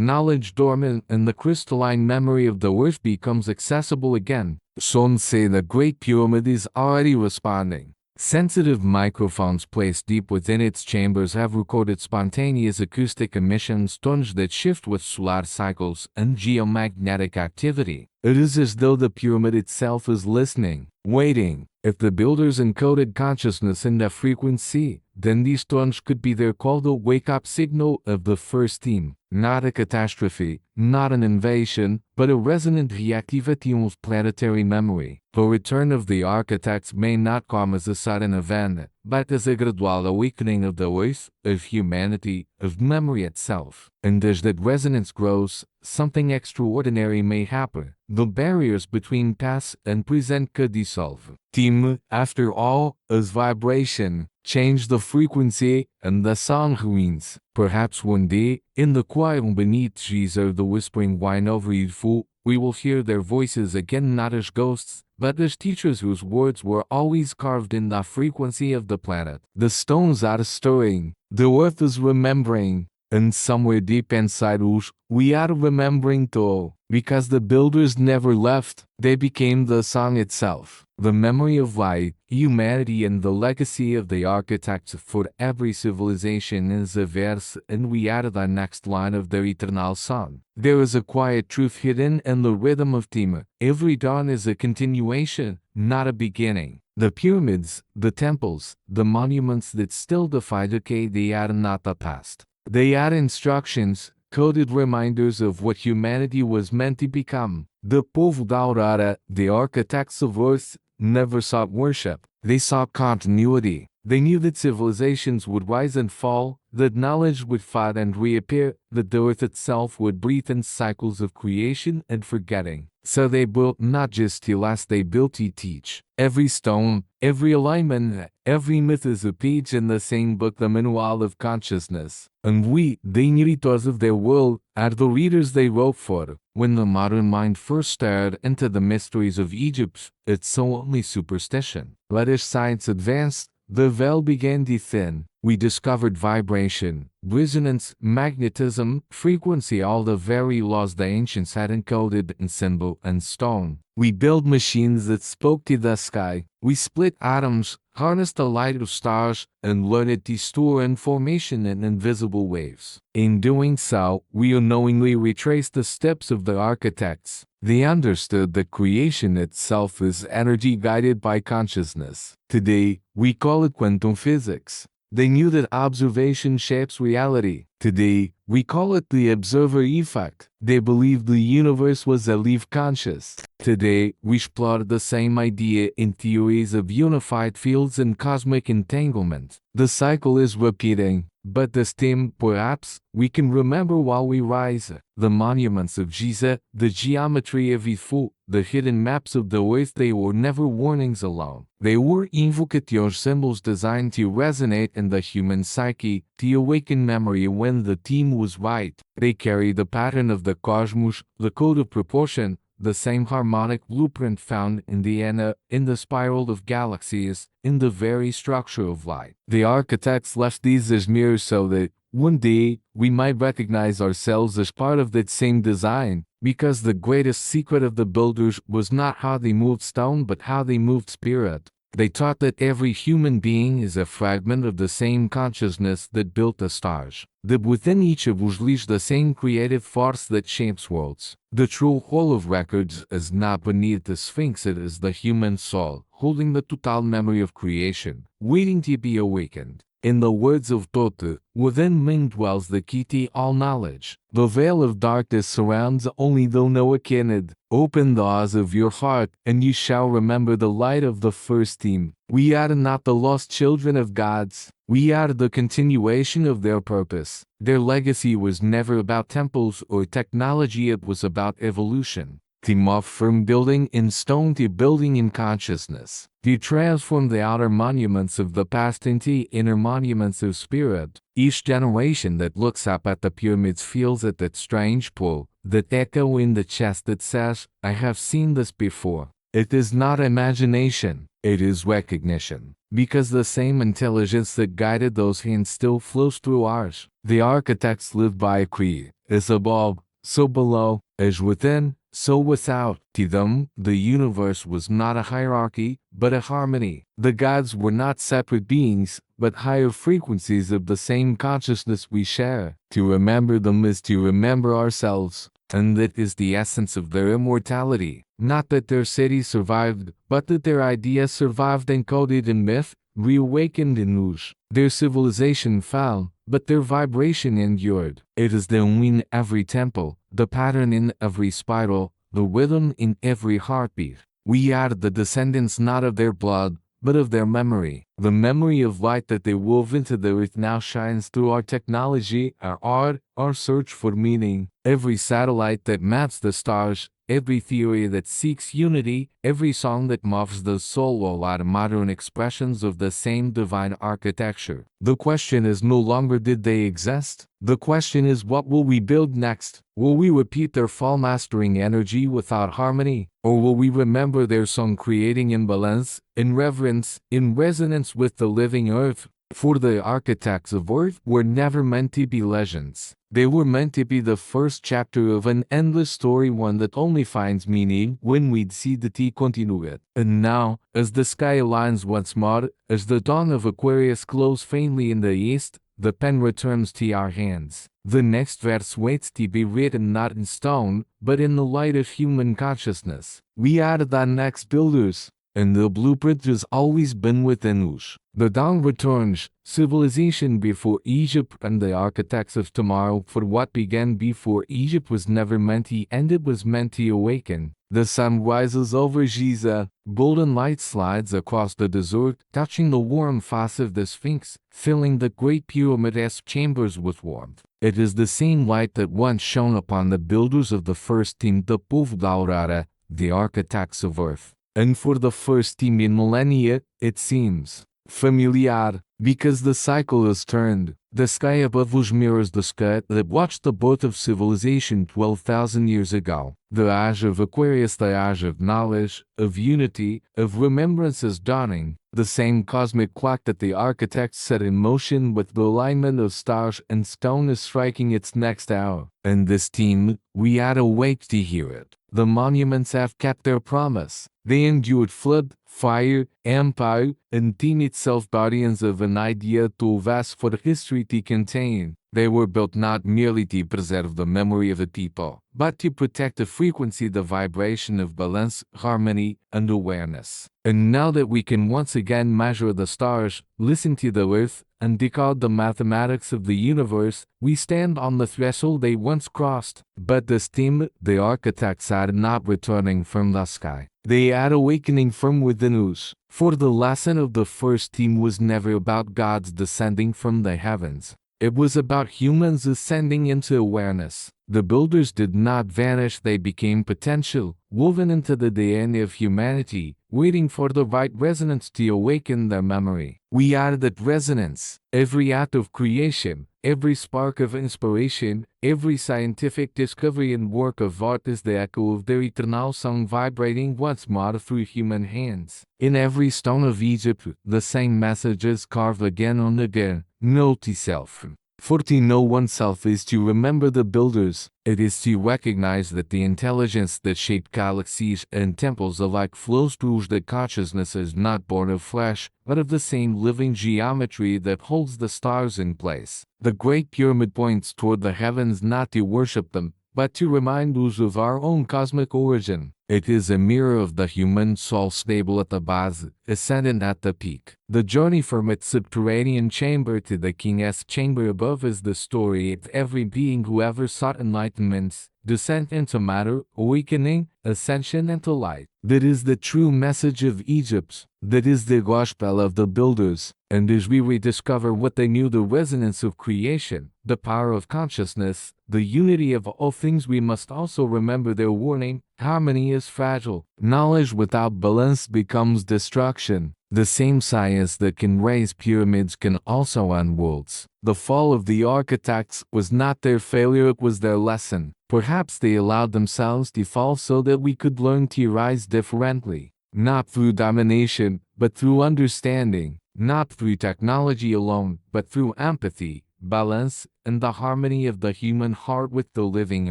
knowledge dormant and the crystalline memory of the earth becomes accessible again. Some say the Great Pyramid is already responding. Sensitive microphones placed deep within its chambers have recorded spontaneous acoustic emissions, tones that shift with solar cycles and geomagnetic activity. It is as though the pyramid itself is listening, waiting. If the builders encoded consciousness in the frequency, then these tones could be their call, the wake-up signal of the first theme. Not a catastrophe, not an invasion, but a resonant reactivation of planetary memory. The return of the architects may not come as a sudden event, but as a gradual awakening of the earth, of humanity, of memory itself. And as that resonance grows, something extraordinary may happen. The barriers between past and present could dissolve. Time, after all, is vibration. Change the frequency, and the song ruins. Perhaps one day, in the quiet beneath trees or the whispering wine over Edfu, we will hear their voices again, not as ghosts, but as teachers whose words were always carved in the frequency of the planet. The stones are stirring, the earth is remembering, and somewhere deep inside us, we are remembering too. Because the builders never left, they became the song itself. The memory of light, humanity, and the legacy of the architects for every civilization is a verse, and we add the next line of their eternal song. There is a quiet truth hidden in the rhythm of time. Every dawn is a continuation, not a beginning. The pyramids, the temples, the monuments that still defy decay, they are not the past. They are instructions, coded reminders of what humanity was meant to become. The Povo da Aurora, the architects of Earth, never sought worship. They sought continuity. They knew that civilizations would rise and fall, that knowledge would fade and reappear, that the earth itself would breathe in cycles of creation and forgetting. So they built not just to last, they built to teach. Every stone, every alignment, every myth is a page in the same book, the manual of consciousness. And we, the narrators of their world, are the readers they wrote for. When the modern mind first stared into the mysteries of Egypt, it saw only superstition. But as science advanced, the veil began to thin. We discovered vibration, resonance, magnetism, frequency, all the very laws the ancients had encoded in symbol and stone. We built machines that spoke to the sky. We split atoms, harnessed the light of stars, and learned to store information in invisible waves. In doing so, we unknowingly retraced the steps of the architects. They understood that creation itself is energy guided by consciousness. Today, we call it quantum physics. They knew that observation shapes reality. Today, we call it the observer effect. They believed the universe was alive conscious. Today, we explore the same idea in theories of unified fields and cosmic entanglement. The cycle is repeating, but this time, perhaps, we can remember while we rise. The monuments of Giza, the geometry of Edfu, the hidden maps of the earth, they were never warnings alone. They were invocative symbols designed to resonate in the human psyche, to awaken memory when the time was right. They carry the pattern of the cosmos, the code of proportion, the same harmonic blueprint found in the spiral of galaxies, in the very structure of light. The architects left these as mirrors so that, one day, we might recognize ourselves as part of that same design, because the greatest secret of the builders was not how they moved stone but how they moved spirit. They taught that every human being is a fragment of the same consciousness that built the stars, that within each of us lies the same creative force that shapes worlds. The true whole of records is not beneath the Sphinx, it is the human soul, holding the total memory of creation, waiting to be awakened. In the words of Tote, within Ming dwells the key to all knowledge. The veil of darkness surrounds only though no cannot. Open the eyes of your heart, and you shall remember the light of the first team. We are not the lost children of gods. We are the continuation of their purpose. Their legacy was never about temples or technology, it was about evolution. To move from building in stone to building in consciousness. To transform the outer monuments of the past into inner monuments of spirit. Each generation that looks up at the pyramids feels at that strange pull, that echo in the chest that says, I have seen this before. It is not imagination, it is recognition. Because the same intelligence that guided those hands still flows through ours. The architects lived by a creed, as above, so below, as within, so without. To them, the universe was not a hierarchy, but a harmony. The gods were not separate beings, but higher frequencies of the same consciousness we share. To remember them is to remember ourselves, and that is the essence of their immortality. Not that their city survived, but that their ideas survived encoded in myth, reawakened in us. Their civilization fell, but their vibration endured. It is the in every temple, the pattern in every spiral, the rhythm in every heartbeat. We are the descendants not of their blood, but of their memory. The memory of light that they wove into the earth now shines through our technology, our art, our search for meaning. Every satellite that maps the stars, every theory that seeks unity, every song that moves the soul, all are modern expressions of the same divine architecture. The question is no longer did they exist? The question is what will we build next? Will we repeat their fall mastering energy without harmony? Or will we remember their song creating imbalance, in reverence, in resonance with the living earth? For the architects of Earth were never meant to be legends. They were meant to be the first chapter of an endless story, one that only finds meaning when we decide to continue it. And now, as the sky aligns once more, as the dawn of Aquarius glows faintly in the east, the pen returns to our hands. The next verse waits to be written not in stone, but in the light of human consciousness. We are the next builders, and the blueprint has always been within us. The dawn returns, civilization before Egypt and the architects of tomorrow, for what began before Egypt was never meant to end, it was meant to awaken. The sun rises over Giza, golden light slides across the desert, touching the warm face of the Sphinx, filling the great pyramid-esque chambers with warmth. It is the same light that once shone upon the builders of the first team, the Povo Aurora, the architects of Earth. And for the first team in millennia, it seems familiar, because the cycle has turned. The sky above us mirrors the sky that watched the birth of civilization 12,000 years ago. The age of Aquarius, the age of knowledge, of unity, of remembrance is dawning. The same cosmic clock that the architects set in motion with the alignment of stars and stone is striking its next hour. And this team, we are awake to hear it. The monuments have kept their promise. They endured flood, fire, empire, and team itself, guardians of an idea too vast for history to contain. They were built not merely to preserve the memory of the people, but to protect the frequency, the vibration of balance, harmony, and awareness. And now that we can once again measure the stars, listen to the earth, and decode the mathematics of the universe, we stand on the threshold they once crossed. But this team, the architects, are not returning from the sky. They are awakening from within us. For the lesson of the first team was never about gods descending from the heavens. It was about humans ascending into awareness. The builders did not vanish, they became potential, woven into the DNA of humanity, waiting for the right resonance to awaken their memory. We are that resonance. Every act of creation, every spark of inspiration, every scientific discovery and work of art is the echo of their eternal song vibrating once more through human hands. In every stone of Egypt, the same messages carved again and again. Know thyself. For to know oneself is to remember the builders. It is to recognize that the intelligence that shaped galaxies and temples alike flows through the consciousness is not born of flesh, but of the same living geometry that holds the stars in place. The Great Pyramid points toward the heavens not to worship them, but to remind us of our own cosmic origin. It is a mirror of the human soul, stable at the base, ascendant at the peak. The journey from its subterranean chamber to the king's chamber above is the story of every being who ever sought enlightenment, descent into matter, awakening, ascension into light. That is the true message of Egypt. That is the gospel of the builders. And as we rediscover what they knew, the resonance of creation, the power of consciousness, the unity of all things, we must also remember their warning: harmony is fragile. Knowledge without balance becomes destruction. The same science that can raise pyramids can also end worlds. The fall of the architects was not their failure, it was their lesson. Perhaps they allowed themselves to fall so that we could learn to rise differently. Not through domination, but through understanding. Not through technology alone, but through empathy, balance, and the harmony of the human heart with the living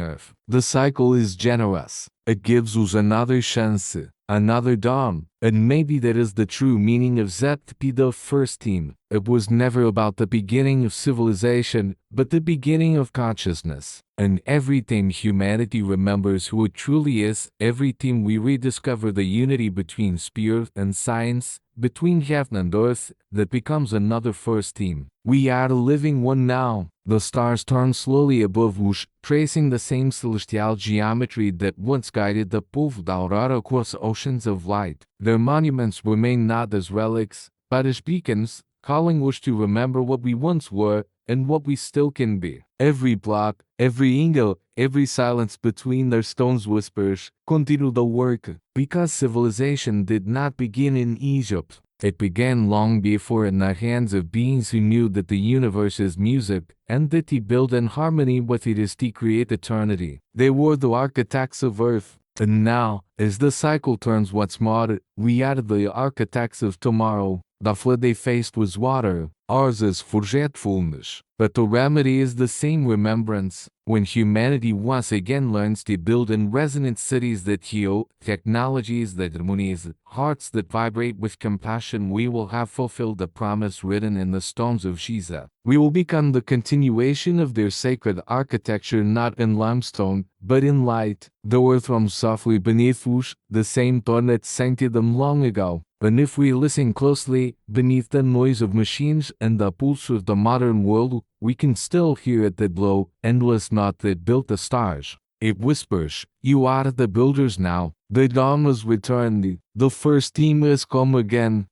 earth. The cycle is generous. It gives us another chance, another dawn. And maybe that is the true meaning of Zep Tepi, the first team. It was never about the beginning of civilization, but the beginning of consciousness. And every time humanity remembers who it truly is, every time we rediscover the unity between spirit and science, between heaven and earth, that becomes another first team. We are the living one now. The stars turn slowly above us, tracing the same celestial geometry that once guided the Povo Aurora across oceans of light. Their monuments remain not as relics, but as beacons, calling us to remember what we once were and what we still can be. Every block, every angle, every silence between their stones whispers, continue the work. Because civilization did not begin in Egypt. It began long before in the hands of beings who knew that the universe is music, and that to build in harmony with it is to create eternity. They were the architects of earth. And now, as the cycle turns once more, we are the architects of tomorrow. The flood they faced was water, ours is forgetfulness. But the remedy is the same remembrance. When humanity once again learns to build in resonant cities that heal, technologies that harmonize, hearts that vibrate with compassion, we will have fulfilled the promise written in the stones of Giza. We will become the continuation of their sacred architecture, not in limestone, but in light. The earth hums softly beneath us, the same tone that sang to them long ago. And if we listen closely, beneath the noise of machines and the pulse of the modern world, we can still hear it, that low, endless note that built the stars. It whispers, "You are the builders now. The dawn has returned. The first team has come again."